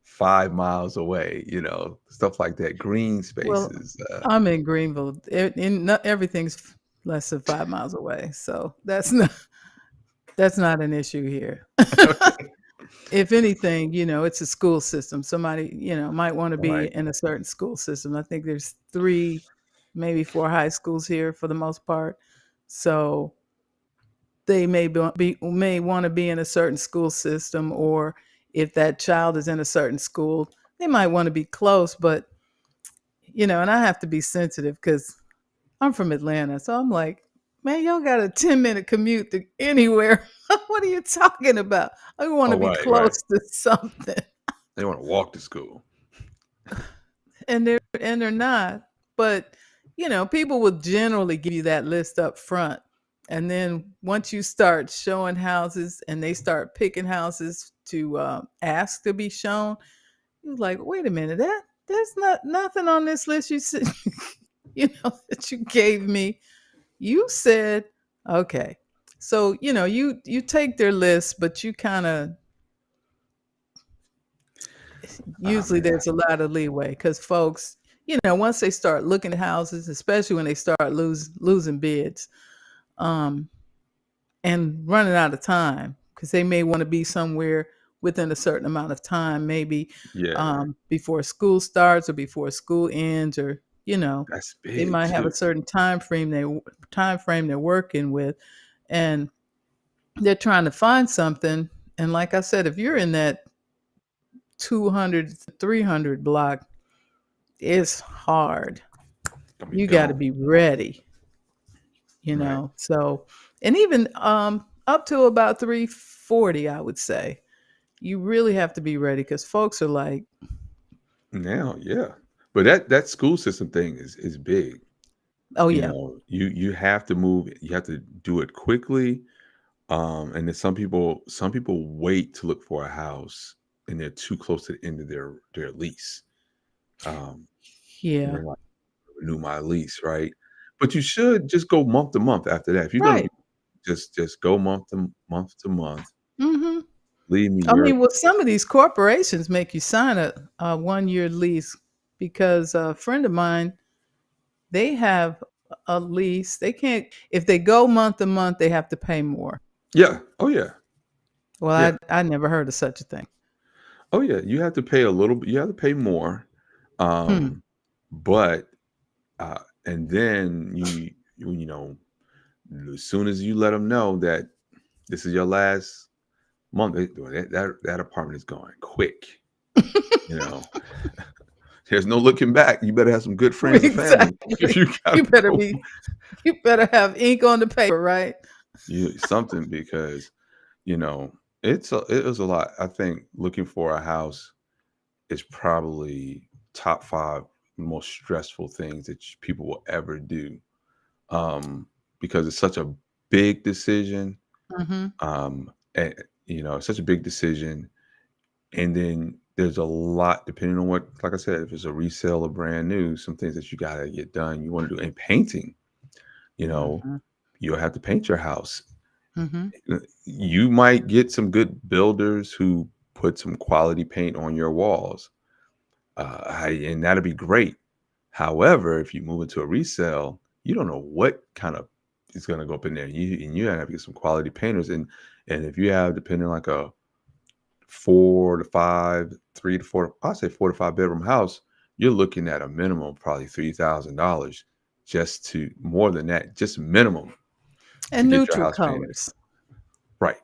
5 miles away, stuff like that, green Well, spaces. I'm in Greenville. Not everything's less than 5 miles away, so that's not an issue here. Okay. If anything, it's a school system. Somebody, might want to be Right. in a certain school system. I think there's 3, maybe 4 high schools here for the most part. So they may want to be in a certain school system, or if that child is in a certain school, they might want to be close. But and I have to be sensitive because I'm from Atlanta, so I'm like, man, y'all got a 10-minute commute to anywhere. What are you talking about? I want Oh, to be right, right. close to something. They want to walk to school. And they're not. But people will generally give you that list up front. And then once you start showing houses and they start picking houses to ask to be shown, you're like, wait a minute, there's not nothing on this list you said, that you gave me. You said, okay. So, you take their list, but you kind of Oh Usually man. there's a lot of leeway because folks, once they start looking at houses, especially when they start losing bids, um, and running out of time because they may want to be somewhere within a certain amount of time, maybe Yeah, before school starts or before school ends, or that's they big might have too. a certain time frame they're working with, and they're trying to find something. And like I said, if you're in that 200 to 300 block, it's hard. Gonna be You got to gone. be ready, Right. so, and even up to about 340, I would say you really have to be ready because folks are like, Now, yeah. But that school system thing is big. oh You yeah. know, you have to move, you have to do it quickly. And then some people wait to look for a house and they're too close to the end of their lease. Um, and Yeah. they're like, renew my lease, right? But you should just go month to month after that. If you're gonna Right. be just go month to month. Hmm. Leave me I your mean, well, some of these corporations make you sign a 1 year lease because a friend of mine, they have a lease. They can't, if they go month to month, they have to pay more. yeah. Oh yeah. Well, Yeah. I never heard of such a thing. Oh yeah. You have to pay a little bit, you have to pay more. Hmm. But and then you know, as soon as you let them know that this is your last month, that apartment is going quick. You know, there's no looking back. You better have some good friends and family if Exactly. you You gotta better go. be, you better have ink on the paper, right? You something because you know it was a lot. I think looking for a house is probably top five most stressful things that people will ever do. Because it's such a big decision. Hmm. And, it's such a big decision. And then there's a lot, depending on what, like I said, if it's a resale or brand new, some things that you got to get done. You want to do in painting, you know, Hmm. you'll have to paint your house. Hmm. You might get some good builders who put some quality paint on your walls, and that'll be great. However, if you move into a resale, you don't know what kind of is going to go up in there. You have to get some quality painters, and if you have depending like a 4 to 5, 3 to 4, I'd say 4 to 5 bedroom house, you're looking at a minimum of probably $3,000 just to more than that, just minimum to And get your neutral house painted. colors. Right, right.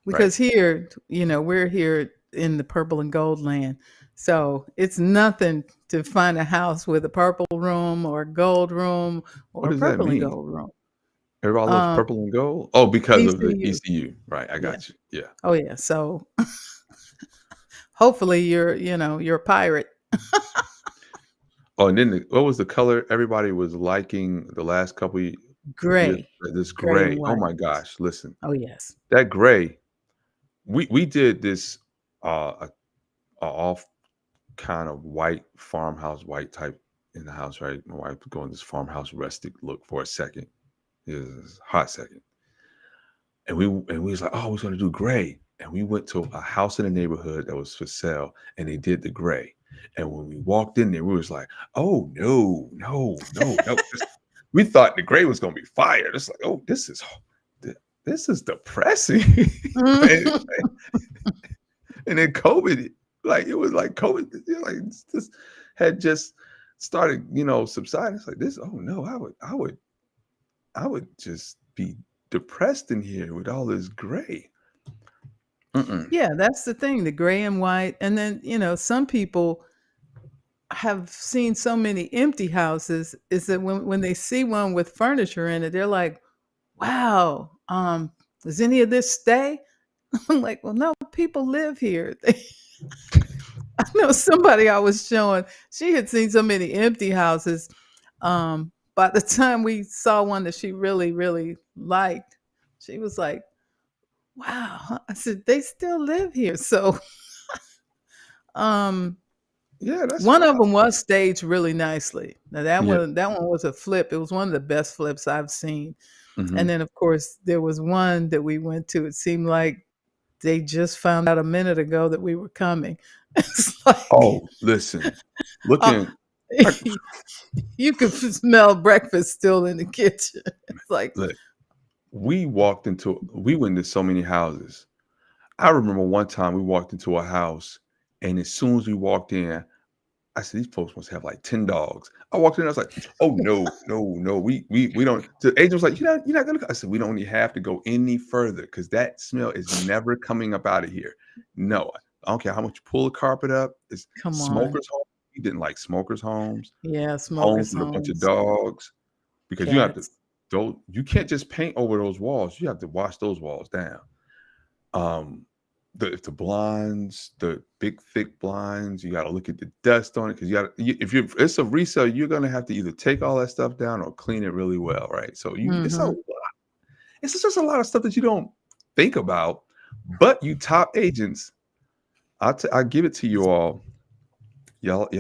Because here, we're here in the purple and gold land. So it's nothing to find a house with a purple room or a gold room or What a does that purple and mean? gold room. Everybody loves Um, purple and gold. Oh, because of the ECU. ECU. Right, I Yeah. got you. Yeah. Oh yeah. So hopefully you're a pirate. Oh, and then what was the color everybody was liking the last couple years? Gray. This Gray and gray. Oh white. my gosh! Listen, Oh yes. that gray. We did this a off kind of white farmhouse white type in the house. Right, my wife would go in this farmhouse rustic look for a second. It was a hot second, and we was like, oh, we're gonna do gray. And we went to a house in the neighborhood that was for sale, and they did the gray. And when we walked in there, we was like, oh no, no, no, no. We thought the gray was gonna be fire. It's like, oh, this is depressing. and, and then COVID, like it was like COVID, like this had just started, subsiding. It's like this. Oh no, I would just be depressed in here with all this gray. Mm-mm. Yeah, that's the thing, the gray and white. And then, some people have seen so many empty houses is that when they see one with furniture in it, they're like, wow, does any of this stay? I'm like, well, no, people live here. I know somebody I was showing, she had seen so many empty houses. By the time we saw one that she really, really liked, she was like, wow. I said, they still live here. So um Yeah, that's one of wild. them was staged really nicely. Now Yeah. that one was a flip. It was one of the best flips I've seen. And Mhm. then of course there was one that we went to. It seemed like they just found out a minute ago that we were coming. It's like, Oh, listen, oh, looking, I, you could smell breakfast still in the kitchen. It's like, look, we went into so many houses. I remember one time we walked into a house, and as soon as we walked in, I said, "These folks must have like 10 dogs." I walked in, I was like, "Oh no, no, no, we don't." The agent was like, you're not gonna." I said, "We don't even have to go any further because that smell is never coming up out of here. No, I don't care how much you pull the carpet up. It's come on. smokers' homes. We didn't like smokers' homes, Yeah, homes smokers' with a bunch of homes, dogs because you have to. cats. Don't you can't just paint over those walls. You have to wash those walls down. Um, if the blinds, the big thick blinds, you got to look at the dust on it because if you it's a resale, you're gonna have to either take all that stuff down or clean it really well, right? So Hmm. it's just a lot of stuff that you don't think about, but you top agents, I give it to you all. Y'all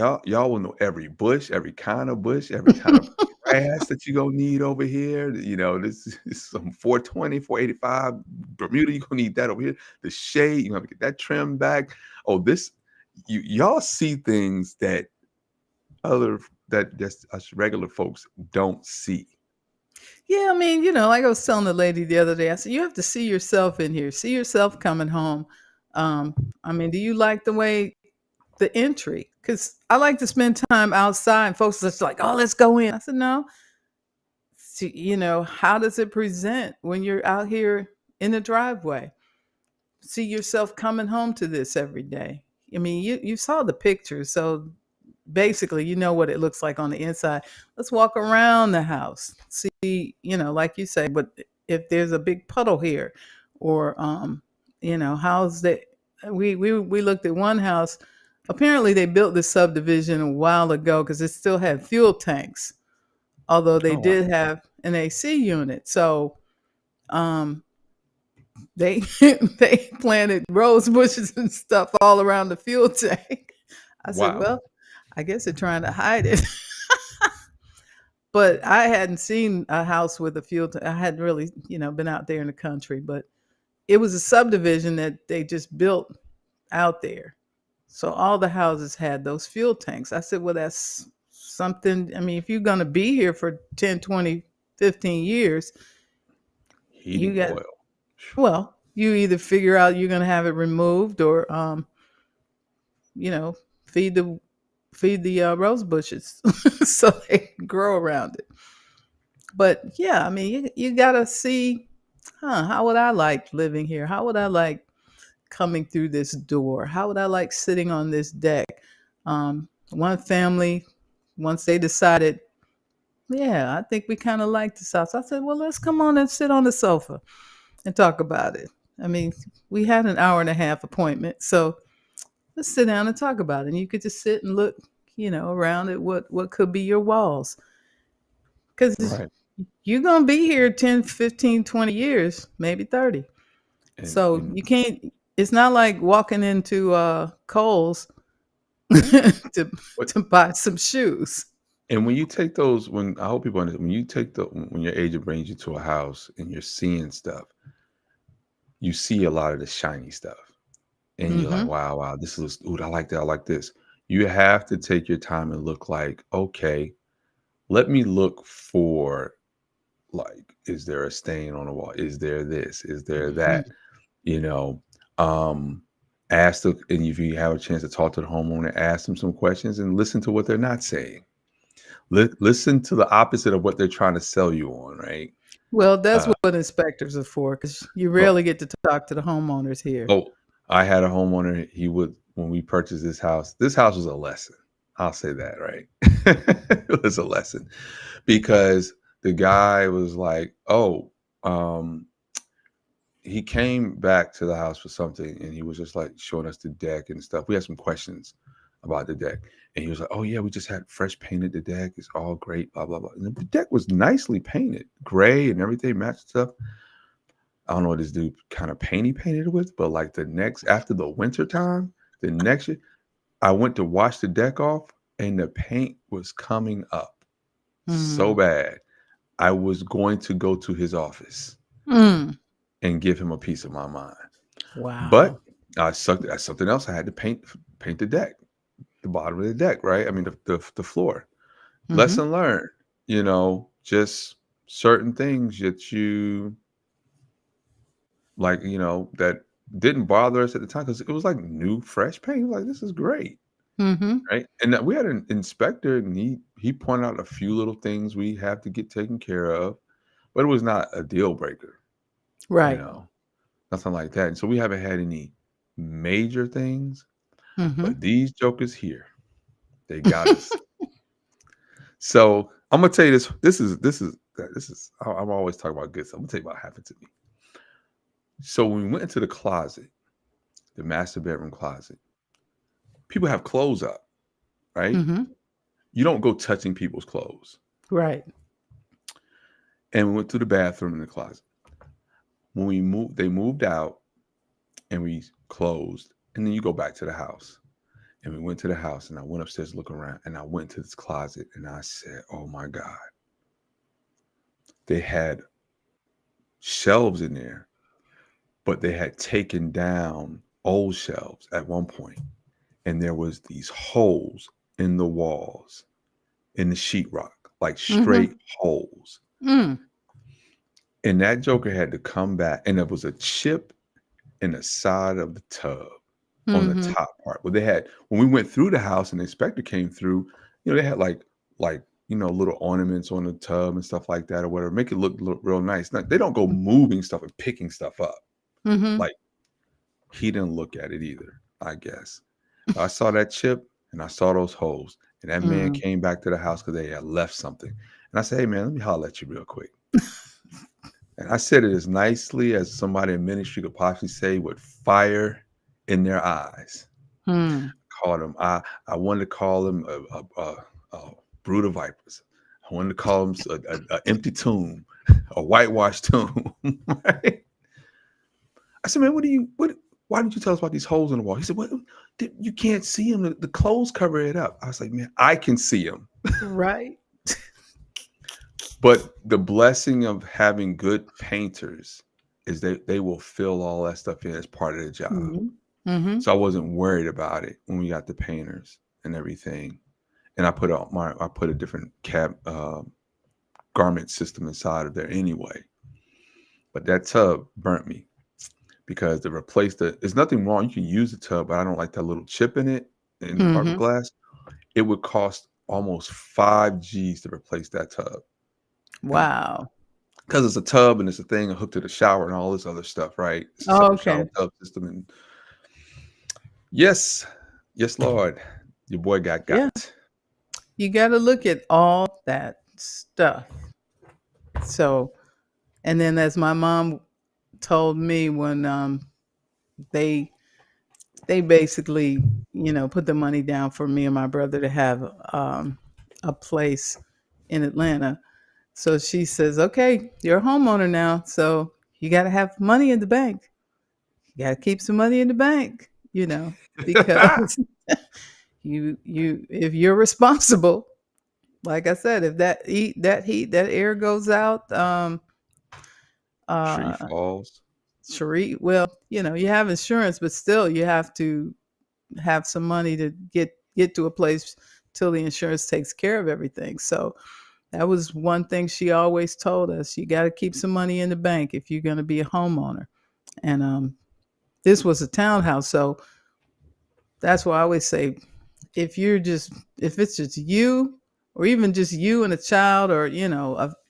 will know every bush, every kind of bush, every kind of grass that you gonna need over here. This is some 420, 485 Bermuda. You gonna need that over here. The shade, you have to get that trimmed back. Oh, y'all see things that other that just us regular folks don't see. Yeah, I mean, like I was telling the lady the other day, I said, you have to see yourself in here, see yourself coming home. I mean, do you like the way the entry? Because I like to spend time outside, and folks are just like, oh, let's go in. I said, no. See, how does it present when you're out here in the driveway? See yourself coming home to this every day. I mean, you saw the pictures, so basically you know what it looks like on the inside. Let's walk around the house, see, like you say, but if there's a big puddle here, or how's that? We looked at one house. Apparently they built this subdivision a while ago because it still had fuel tanks, although they Oh wow. did have an AC unit. So um they they planted rose bushes and stuff all around the fuel tank. I said, Wow. well, I guess they're trying to hide it. But I hadn't seen a house with a fuel tank. I hadn't really, been out there in the country, but it was a subdivision that they just built out there. So all the houses had those fuel tanks. I said, well, that's something. I mean, if you're going to be here for 10, 20, 15 years, you Heating got, oil. well, you either figure out you're going to have it removed, or, you know, feed the rose bushes so they can grow around it. But yeah, I mean, you gotta see, how would I like living here? How would I like coming through this door? How would I like sitting on this deck? One family, once they decided, yeah, I think we kind of like this house. I said, well, let's come on and sit on the sofa and talk about it. I mean, we had an hour and a half appointment, so let's sit down and talk about it. And you could just sit and look, around at what could be your walls. Because Right. you're going to be here 10, 15, 20 years, maybe 30. And So and you can't, it's not like walking into Kohl's to, what to buy some shoes. and when you take those when I hope people understand when you take the when your agent brings you to a house and you're seeing stuff, you see a lot of the shiny stuff. And you're like, Hmm. wow, wow, this is ooh, I like that, I like this. You have to take your time and look like, okay, let me look for like, is there a stain on the wall? Is there this? Is there Hmm. that? You know, um, ask the and if you have a chance to talk to the homeowner, ask them some questions and listen to what they're not saying. Listen to the opposite of what they're trying to sell you on, right? Well, that's Uh, what inspectors are for, because you well, rarely get to talk to the homeowners here. oh, I had a homeowner. He would when we purchased this house. This house was a lesson. I'll say that, right? It was a lesson because the guy was like, "Oh, um, he came back to the house for something and he was just like showing us the deck and stuff. We had some questions about the deck. And he was like, oh, yeah, we just had fresh painted the deck. It's all great, blah, blah, blah. And the deck was nicely painted, gray and everything, matched stuff. I don't know what this dude kind of painted it with, but like after the winter time, the next year, I went to wash the deck off and the paint was coming up so Mm. bad. I was going to go to his office Mm. and give him a piece of my mind. Wow. But I sucked. That's something else. I had to paint the deck, the bottom of the deck, right? I mean, the floor. Mhm. Lesson learned. Just certain things that you like. That didn't bother us at the time because it was like new, fresh paint. Like this is great, Mhm. right? And that we had an inspector, and he pointed out a few little things we have to get taken care of, but it was not a deal breaker. You Right. know, Nothing like that. And so we haven't had any major things, Mhm. but these jokers here, they got us. So I'm gonna tell you this. This is. I'm always talking about good stuff. I'm gonna tell you about what happened to me. So when we went into the closet, the master bedroom closet, people have clothes up, right? Mhm. You don't go touching people's clothes. Right. And we went to the bathroom in the closet. When we moved, they moved out, and we closed. And then you go back to the house. And we went to the house, and I went upstairs to look around, and I went to this closet, and I said, "Oh my God!" They had shelves in there, but they had taken down old shelves at one point, and there was these holes in the walls in the sheetrock, like straight Mhm. holes. Mm. And that joker had to come back, and there was a chip in the side of the tub on the Mhm. top part. But they had when we went through the house and the inspector came through, they had little ornaments on the tub and stuff like that or whatever, make it look real nice. Now, they don't go moving stuff and picking stuff up. Mhm. Like he didn't look at it either, I guess. But I saw that chip and I saw those holes. And that man Mm. came back to the house because they had left something. And I said, "Hey man, let me holler at you real quick." And I said it as nicely as somebody in ministry could possibly say with fire in their eyes. Mm. Called him. I wanted to call him a brood of vipers. I wanted to call him a empty tomb, a whitewashed tomb. Right? I said, "Man, what do you what? Why didn't you tell us about these holes in the wall?" He said, "What? You can't see them. The clothes cover it up." I was like, "Man, I can see them." Right. But the blessing of having good painters is they will fill all that stuff in as part of the job. Mhm. Mhm. So I wasn't worried about it when we got the painters and everything. And I put a different garment system inside of there anyway. But that tub burnt me because to replace there's nothing wrong. You can use the tub, but I don't like that little chip in the Mhm. fiberglass. It would cost almost 5 G's to replace that tub. And Wow. because it's a tub and it's a thing hooked to the shower and all this other stuff, right? It's a Oh, separate shower okay. tub system. And yes, yes, Lord, your boy got. Yeah. You got to look at all that stuff. So, and then as my mom told me when they they basically, put the money down for me and my brother to have a place in Atlanta. So she says, "Okay, you're a homeowner now, so you got to have money in the bank. You got to keep some money in the bank, because you if you're responsible, like I said, if that air goes out, Tree uh, falls. Cherie, well, you have insurance, but still, you have to have some money to get to a place till the insurance takes care of everything. So that was one thing she always told us: you got to keep some money in the bank if you're going to be a homeowner. And this was a townhouse, so that's why I always say, if it's just you, or even just you and a child, or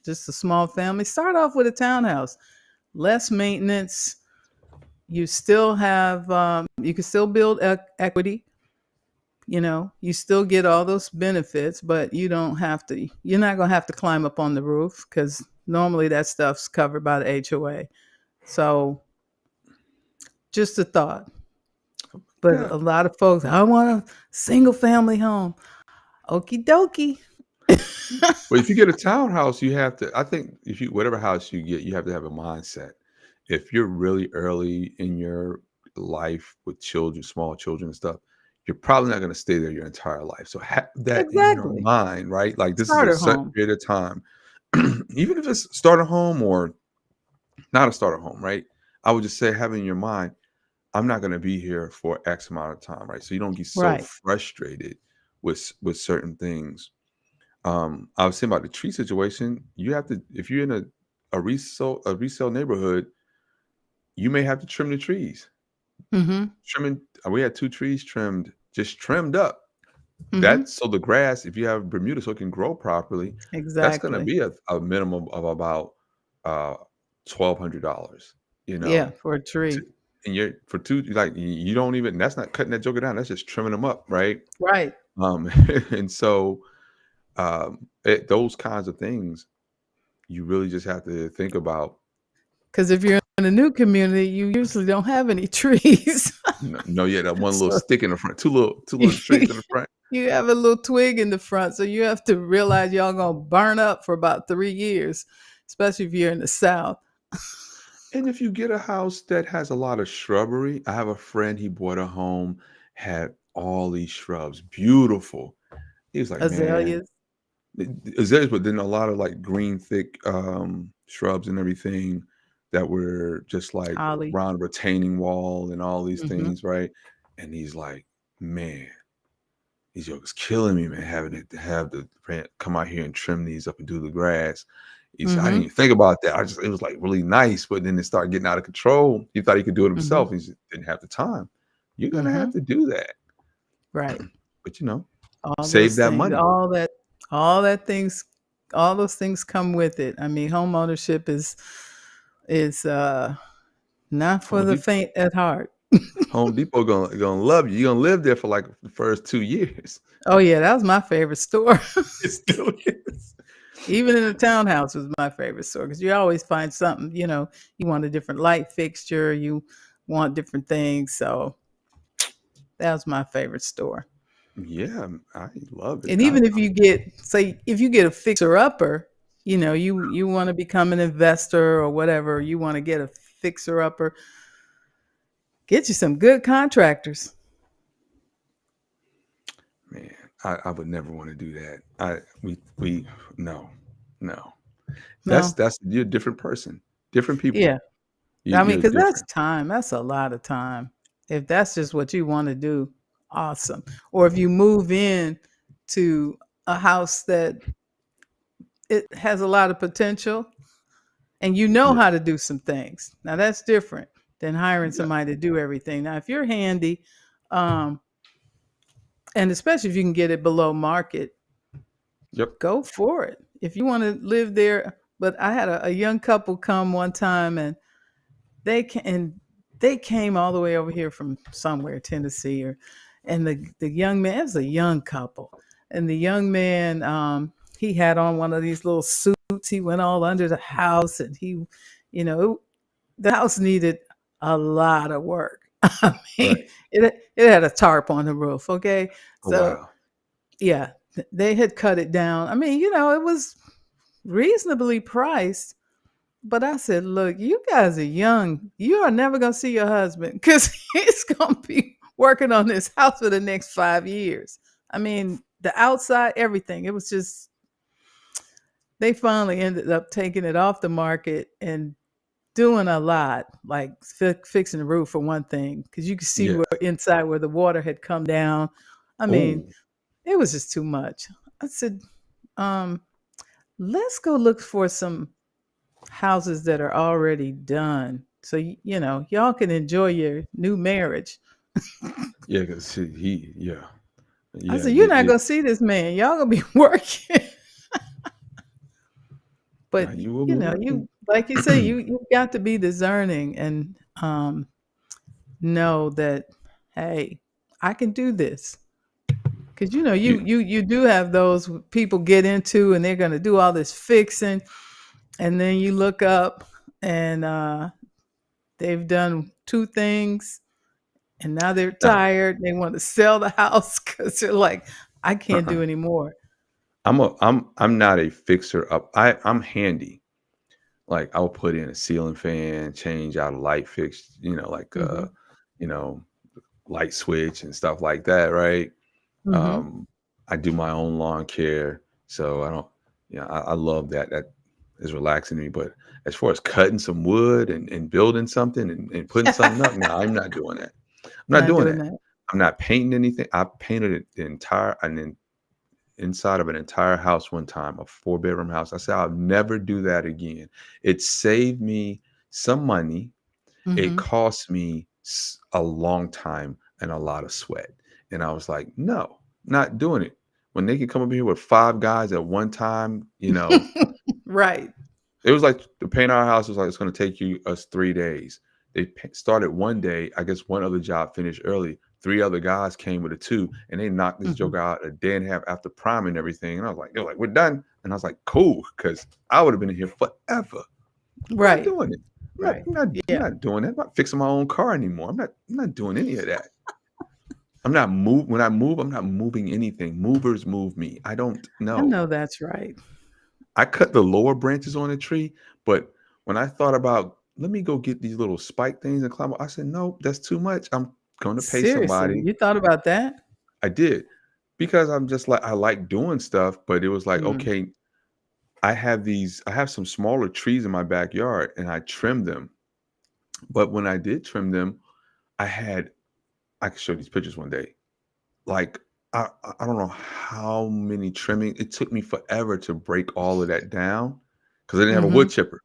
just a small family, start off with a townhouse. Less maintenance. You still have you can still build equity. You still get all those benefits, but you're not going to have to climb up on the roof, because normally that stuff's covered by the HOA. So just a thought. But Yeah. a lot of folks, I want a single family home. Okie dokie. Well, if you get a townhouse, you have to. I think if you whatever house you get, you have to have a mindset. If you're really early in your life with children, small children and stuff, you're probably not going to stay there your entire life. So have that in your Exactly. mind, right? Like this is a Starter set home. period of time. Even if it's starter home or not a starter home, right? I would just say have in your mind, I'm not going to be here for X amount of time, right? So you don't get so Right. frustrated with certain things. I was saying about the tree situation. You have to, if you're in a resale neighborhood, you may have to trim the trees. Mhm. Trimming, we had 2 trees trimmed, just trimmed up. Mhm. That's so the grass, if you have Bermuda, so it can grow properly, that's going to Exactly. be a minimum of about uh $1,200. You Yeah, know, for a to, tree. and you're for two, like you don't even. That's not cutting that joker down. That's just trimming them up, right? Right. And so those kinds of things, you really just have to think about. Because if you're in a new community, you usually don't have any trees. No, yeah, that one little So stick in the front, two you little twigs in the front. you have a little twig in the front, so you have to realize y'all gonna burn up for about 3 years, especially if you're in the South. And if you get a house that has a lot of shrubbery, I have a friend, he bought a home, had all these shrubs, beautiful. He was like, man, Azaleas, azaleas, but then a lot of like green, thick shrubs and everything that were just like holly. around a retaining wall and all these Mhm. things, right? And he's like, man, these jokers killing me, man, having it to have the plant come out here and trim these up and do the grass. He said, I didn't Mhm. even think about that. It was like really nice, but then it started getting out of control. He thought he could do it Mhm. himself. He just didn't have the time. You're gonna have Mhm. to do that. Right. But All save those that things, money. all those things come with it. I mean, home ownership is not for Home the Depot, faint at heart. Home Depot gonna love you. You're gonna live there for like the first 2 years. Oh yeah, that was my favorite store. It still is. Even in the townhouse was my favorite store because you always find something, you want a different light fixture, you want different things. So that was my favorite store. Yeah, I love it. And even if you get, say, if you get a fixer upper, you want to become an investor or whatever, you want to get a fixer upper, get you some good contractors. Man, I would never want to do that. We no, no. No, That's you're a different person. Different people. yeah. I mean, You're because that's different. time. That's a lot of time. If that's just what you want to do, awesome. Or if you move in to a house that it has a lot of potential and you know Yeah. how to do some things. Now that's different than hiring Yeah. somebody to do everything. Now, if you're handy, um, and especially if you can get it below market, Yep. go for it. If you want to live there, but I had a young couple come one time and they came all the way over here from somewhere, Tennessee, and the young man, it was a young couple, and the young man, he had on one of these little suits. He went all under the house, and you know, the house needed a lot of work. I mean, Right. it had a tarp on the roof. Okay, Oh, so wow. yeah, they had cut it down. I mean, it was reasonably priced, but I said, look, you guys are young. You are never going to see your husband because he's going to be working on this house for the next 5 years. I mean, the outside, everything. It was just, they finally ended up taking it off the market and doing a lot, like fixing the roof for one thing, because you could see Yeah. where inside where the water had come down. I mean, Oh, it was just too much. I said, um, let's go look for some houses that are already done. So y'all can enjoy your new marriage. yeah. Cause yeah, I yeah. said, you're not gonna see this man. Y'all gonna be working. But You will be you working. like you say, you got to be discerning and know that, hey, I can do this. Because You, you do have those people get into and they're gonna do all this fixing, and then you look up and they've done two things and now they're now, tired. They want to sell the house because they're like, I can't uh-uh. do anymore. I'm not a fixer up. I'm handy. Like I'll put in a ceiling fan, change out a light fix, like Mm-hmm. you know, light switch and stuff like that, right? Mm-hmm. Um, I do my own lawn care, so I don't. I love that. is relaxing to me. But as far as cutting some wood and building something and putting something up, no, I'm not doing that. I'm not Not doing doing that. that. I'm not painting anything. I painted the entire and then inside of an entire house one time, a 4-bedroom house. I said I'll never do that again. It saved me some money. It Mhm. cost me a long time and a lot of sweat. And I was like, no, not doing it. When they can come up here with 5 guys at one time, Right. it was like the paint our house was like, it's going to take us 3 days. They started one day. I guess one other job finished early. 3 other guys came with a two, and they knocked this Mhm. joke out a day and a half after priming everything. And I was like, they're like, we're done. And I was like, cool, because I would have been in here forever. I'm not Right. doing it. I'm not. Right. I'm not. I'm Yeah. not doing that. I'm not fixing my own car anymore. I'm not doing any of that. I'm not move. When I move, I'm not moving anything. Movers move me. I don't I know. know that's right. I cut the lower branches on the tree, but when I thought about let me go get these little spike things and climb up, I said, no, that's too much. I'm going to pay Seriously, somebody. you thought about that? I did because I'm just like I like doing stuff, but it was like Mm. okay, I have some smaller trees in my backyard, and I trimmed them. But when I did trim them, I had I could show these pictures one day. Like I don't know how many trimming. It took me forever to break all of that down because I didn't have a wood Mhm. chipper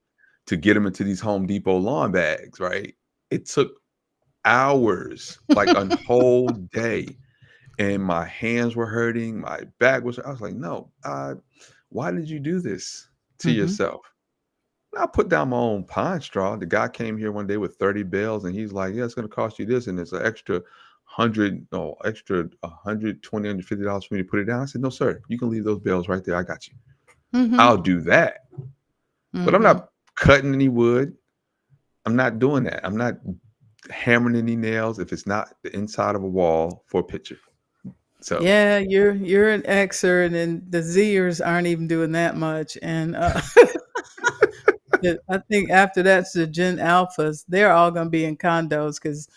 to get them into these Home Depot lawn bags. Right? It took hours, like a whole day, and my hands were hurting. My back was. I was like, no, why did you do this to Mhm. yourself? I put down my own pine straw. The guy came here one day with 30 bales, and he's like, "Yeah, it's going to cost you this, and it's an extra hundred, no, extra 120, $150 for me to put it down." I said, "No, sir, you can leave those bales right there. I got you. Mhm. I'll do that, but I'm Mhm. not cutting any wood. I'm not doing that. I'm not hammering any nails if it's not the inside of a wall for a picture." So Yeah, you're an Xer, and then the Zers aren't even doing that much, and, I think after that's the Gen Alphas, they're all gonna be in condos because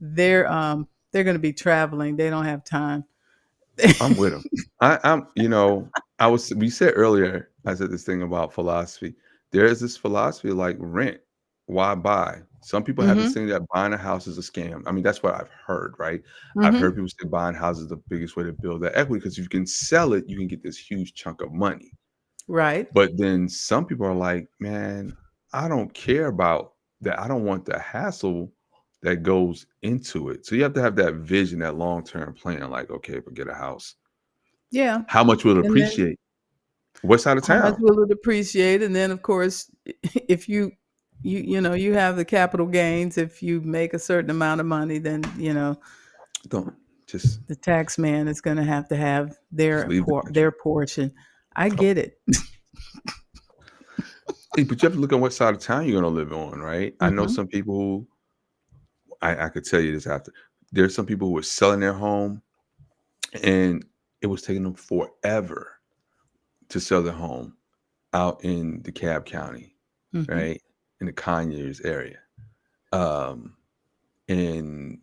they're gonna be traveling, they don't have time. I'm with him. I was we said earlier, I said this thing about philosophy. There is this philosophy like rent, why buy? Some people have this Mhm. thing that buying a house is a scam. I mean, that's what I've heard, right? I've heard Mhm. people say buying houses is the biggest way to build that equity because if you can sell it, you can get this huge chunk of money. Right. But then some people are like, man, I don't care about that. I don't want the hassle that goes into it. So you have to have that vision, that long-term plan. Like, okay, if I get a house, Yeah, how much will it and then appreciate? What side of how much town? will it appreciate? And then, of course, if you have the capital gains, if you make a certain amount of money, then, Don't just the tax man is gonna have to have just their leave the their country. portion. I Oh, get it. hey, but you have to look at what side of town you're gonna live on, right? I know Mhm. some people who I could tell you this after. There's some people who were selling their home and it was taking them forever to sell their home out in DeKalb County, Mhm. right? In the Conyers area. Um, and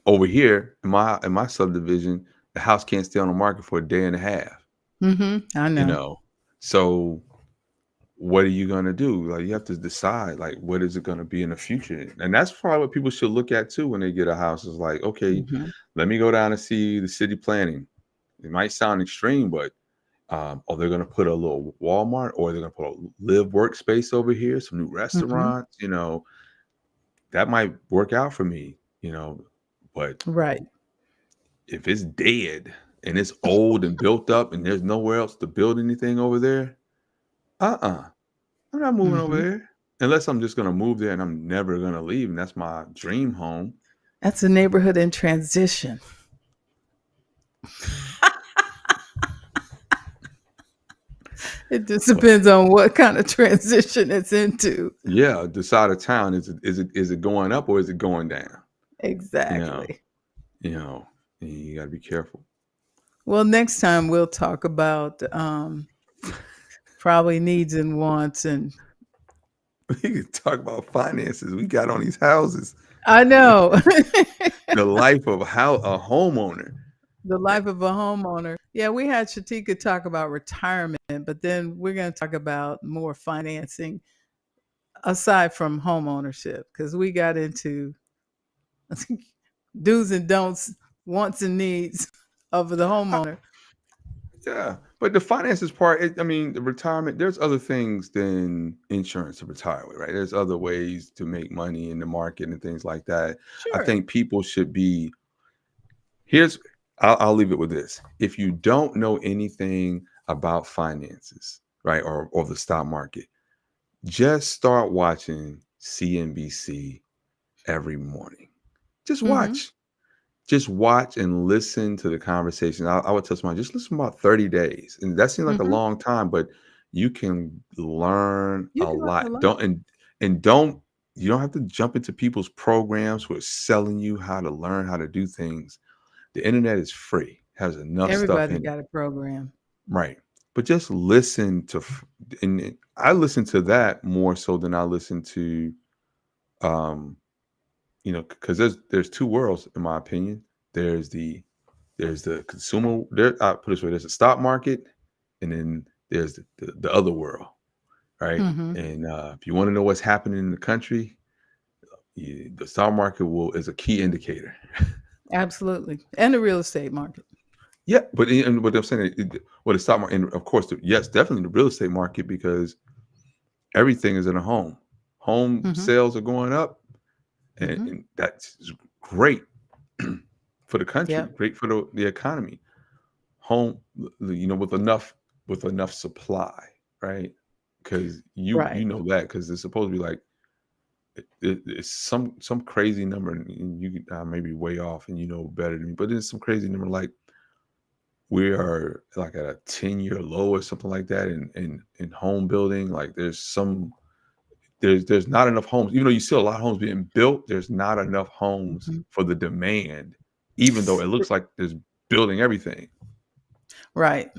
over here in my subdivision, the house can't stay on the market for a day and a half, Mhm. I you know. know. So what are you gonna do? Like you have to decide like what is it gonna be in the future? And that's probably what people should look at too when they get a house. Is like, okay, Mhm. let me go down and see the city planning. It might sound extreme, but or they're gonna put a little Walmart or they're gonna put a live workspace over here, some new Mhm. restaurants, that might work out for me, but Right. if it's dead and it's old and built up and there's nowhere else to build anything over there, uh-uh. I'm not moving over Mhm. there unless I'm just gonna move there and I'm never gonna leave, and that's my dream home. That's a neighborhood in transition. It just But depends on what kind of transition it's into. yeah, the side of town is it going up or is it going down? You know, Exactly. you know, you gotta be careful. Well, next time we'll talk about, probably needs and wants, and We can talk about finances we got on these houses, I know. the life of how a homeowner. The life of a homeowner. Yeah, we had Shatika talk about retirement, but then we're going to talk about more financing aside from home ownership because we got into do's and don'ts, wants and needs of the homeowner. Yeah, but the finances part, I mean, the retirement, there's other things than insurance to retire with, right? There's other ways to make money in the market and things like that. I Sure. think people should be here's I'll leave it with this. If you don't know anything about finances, right, or the stock market, just start watching CNBC every morning. Just Mm-hmm. watch. Just watch and listen to the conversation. I would tell someone, just listen about 30 days. And that seems like a Mm-hmm. long time, but you can learn You a can learn a lot. lot. And don't you don't have to jump into people's programs who are selling you how to learn how to do things. The internet is free, has enough stuff Everybody in it. got a program. Right. But just listen to and I listen to that more so than I listen to um because there's two worlds in my opinion. There's the there's the consumer. There, I put it this way: there's a stock market, and then there's the other world, right? Mm-hmm. And if you want to know what's happening in the country, the stock market will is a key indicator. Absolutely. And the real estate market. Yeah, but and what I'm saying, what the stock market, and of course, yes, definitely the real estate market because everything is in a home. Home Mm-hmm. sales are going up, Mm-hmm. and that's great for the country, Yep. great for the economy. Home, with enough supply, right? Because you Right. know that because it's supposed to be like it's some crazy number, and you may be way off, and you know better than me, but it's some crazy number like we are like at a 10-year low or something like that in home building. Like there's not enough homes, even though you see a lot of homes being built. There's not enough homes Mm-hmm. for the demand, even though it looks like there's building everything. Right.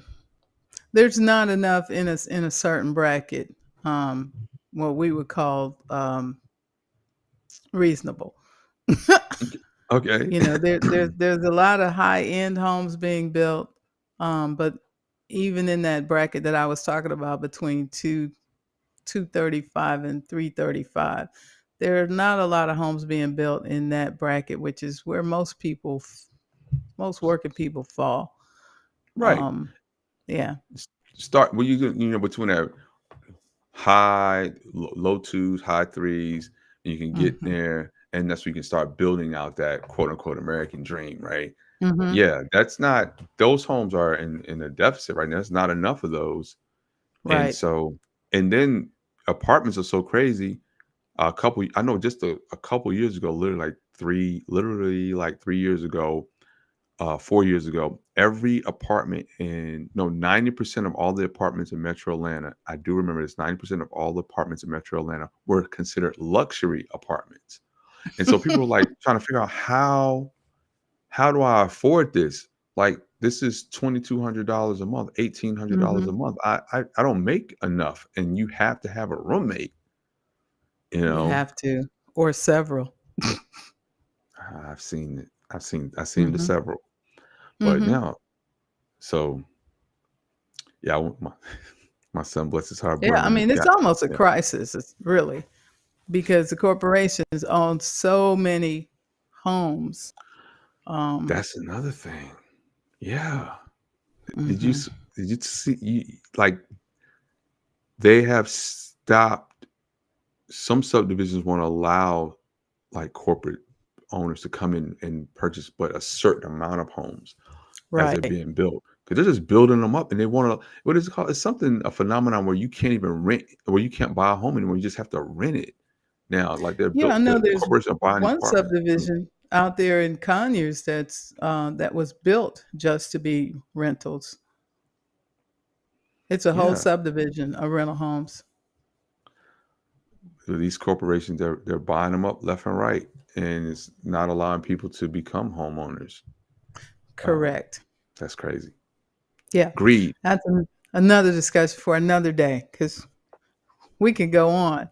There's not enough in a certain bracket, what we would call reasonable. Okay. There's a lot of high end homes being built, but even in that bracket that I was talking about between 235 and 335, there are not a lot of homes being built in that bracket, which is where most working people fall. Right. Um, yeah. Start when between that low twos, high threes, and you can get Hmm. there, and that's where you can start building out that quote unquote American dream, right? Hmm. Yeah, that's not those homes are in a deficit right now. There's not enough of those. And Right. so, and then apartments are so crazy. I know just a couple years ago, literally like 3 years ago, 4 years ago, every apartment in no 90% of all the apartments in Metro Atlanta. I do remember this. 90% of all the apartments in Metro Atlanta were considered luxury apartments, and so people were like trying to figure out how do I afford this? Like this is $2,200 a month, $1,800 a Hmm. month. I don't make enough, and you have to have a roommate. You You know, have to, or several. I've seen it. I've seen the Hmm. several, but Hmm. now so yeah, my son, bless his heart, Yeah, boy, I when he mean, it's got almost a yeah, crisis, it's really, because the corporations own so many homes. Um, that's another thing. Yeah. Did you mhm. s did you see like, they have stopped some subdivisions won't allow, like, corporate owners to come in and purchase but a certain amount of homes as they're Right. being built because 'cause they're just building them up, and they wanna what is it called? It's something a phenomenon where you can't even rent where you can't buy a home anymore, you just have to rent it now, like, they're Yeah, I built know the there's corporations are buying these one apartments. Yeah. subdivision out there in Conyers that was built just to be rentals. It's a whole Yeah. subdivision of rental homes. So these corporations, they're buying them up left and right, and it's not allowing people to become homeowners. Um, Correct. that's crazy. Yeah. Greed. That's another discussion for another day because we can go on.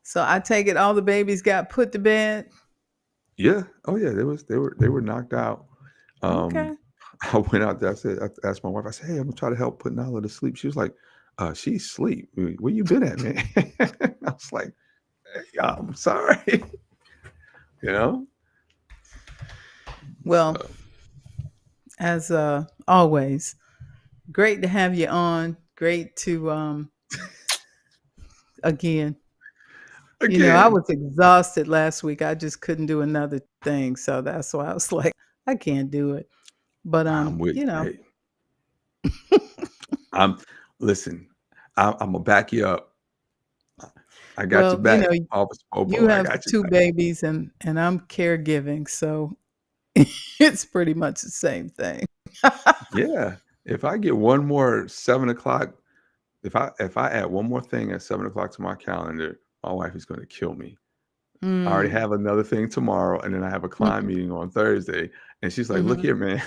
So I take it all the babies got put to bed. Yeah. Oh yeah. They were knocked out. Um, Okay. I went out there. I asked my wife. I said, "Hey, I'm gonna try to help put Nala to sleep." She was like, "She's asleep. Where you been at, man?" I was like, "Hey, I'm sorry." you know. Well, So as always, great to have you on. Great to again. I again, was exhausted last week. I just couldn't do another thing, so that's why I was like, I can't do it. But I'm with you. Hey, I'm listen. I'm gonna back you up. I got your well, back, Officer you Popo. I have got your two back. babies, and I'm caregiving, so it's pretty much the same thing. Yeah. If I get one more 7 o'clock, if I add one more thing at 7 o'clock to my calendar, my wife is gonna kill me. I already Mm. have another thing tomorrow, and then I have a client Mhm, meeting on Thursday, and she's like, "Look mhm. here, man."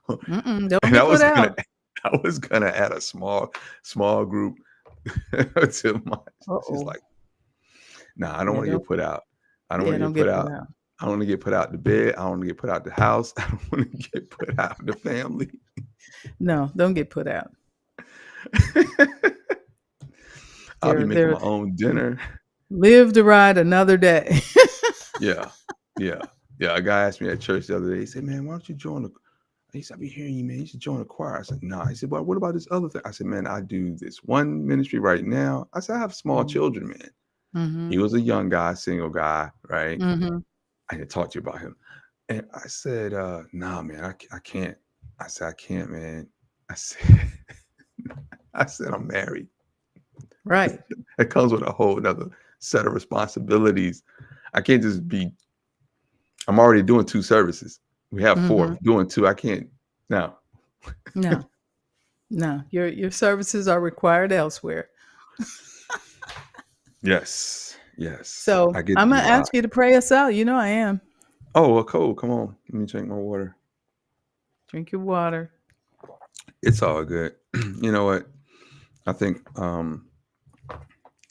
Mm-mm, don't and get put gonna out. I was gonna add a small group to my she's Uh-oh. like, "Nah, I don't Yeah, wanna get don't put out. I don't yeah, wanna don't get put get put out. out. I don't wanna get put out the bed. I don't wanna get put out the house. I don't wanna get put out the family." No, don't get put out. I'll be making They're my own dinner. live to ride another day. Yeah. Yeah. Yeah, a guy asked me at church the other day, he said, "Man, why don't you join the" he said, "I be hearing you, man. You should join a choir." I said, "Nah." He said, "Well, what about this other thing?" I said, "Man, I do this one ministry right now." I said, "I have small Mhm, children, man." He mhm, was a young guy, single guy, right? mhm. I had talked to you about him. And I said, nah, man, I can't. I said, I can't, man. I said, I said, I'm married. Right. It comes with a whole nother set of responsibilities. I can't just be, I'm already doing two services. We have four. Mhm. Doing two, I can't. No. No, no. Your services are required elsewhere. Yes. Yes. I So get I'm you gonna live. ask you to pray us out. You know I am. Oh, well, cool. Come on. Let me drink my water. Drink your water. It's all good. You know what? I think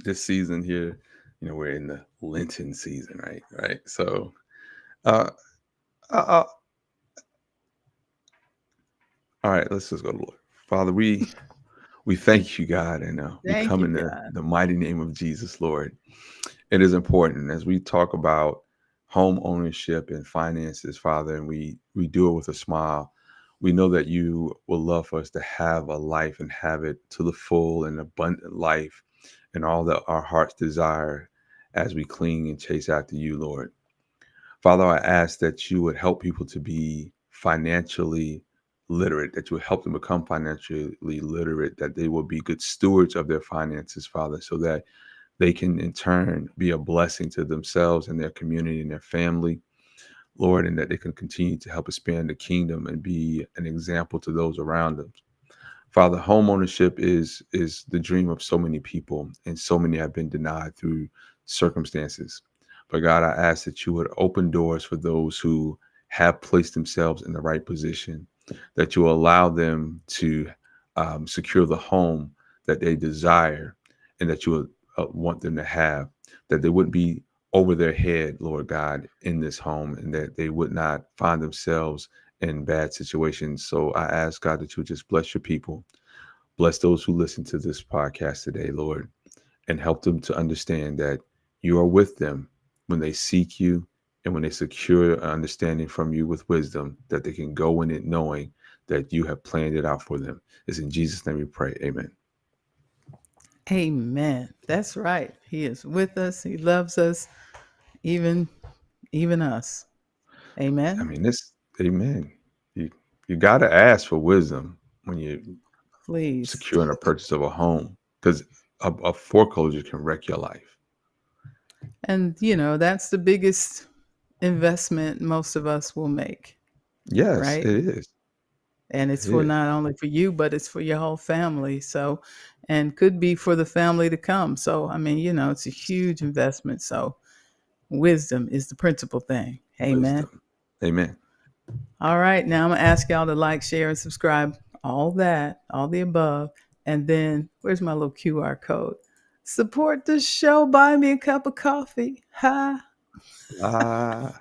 this season here, we're in the Lenten season, right? Right. So, uh, uh, uh, all right, let's just go to the Lord. Father, we thank you, God, and we Thank come you, in God. the mighty name of Jesus, Lord. It is important as we talk about home ownership and finances, Father, and we do it with a smile. We know that you will love for us to have a life and have it to the full and abundant life and all that our hearts desire as we cling and chase after you, Lord. Father, I ask that you would help people to be financially literate, that you would help them become financially literate, that they will be good stewards of their finances, Father, so that they can in turn be a blessing to themselves and their community and their family, Lord, and that they can continue to help expand the kingdom and be an example to those around them. Father, home ownership is the dream of so many people, and so many have been denied through circumstances. But God, I ask that you would open doors for those who have placed themselves in the right position, that you allow them to secure the home that they desire, and that you would want them to have, that they wouldn't be over their head, Lord God, in this home, and that they would not find themselves in bad situations. So I ask God that you would just bless your people, bless those who listen to this podcast today, Lord, and help them to understand that you are with them when they seek you and when they secure an understanding from you with wisdom, that they can go in it knowing that you have planned it out for them. It's in Jesus' name we pray. Amen. Amen. That's right. He is with us. He loves us, even even us. I Amen. mean, this, amen. You, you got to ask for wisdom when you're Please. securing a purchase of a home, because a foreclosure can wreck your life. And that's the biggest investment most of us will make, Yes, right? it is. And it's It for is. not only for you, but it's for your whole family. So, and could be for the family to come. So, I mean, it's a huge investment. So, wisdom is the principal thing. Amen. Wisdom. Amen. All right. Now I'm going to ask y'all to like, share, and subscribe. All that, all the above. And then where's my little QR code? Support the show. Buy me a cup of coffee. Ha. Ah.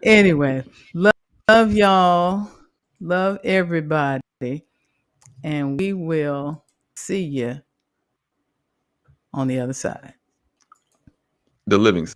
Anyway, love y'all. Love everybody. And we will see you on the other side. The living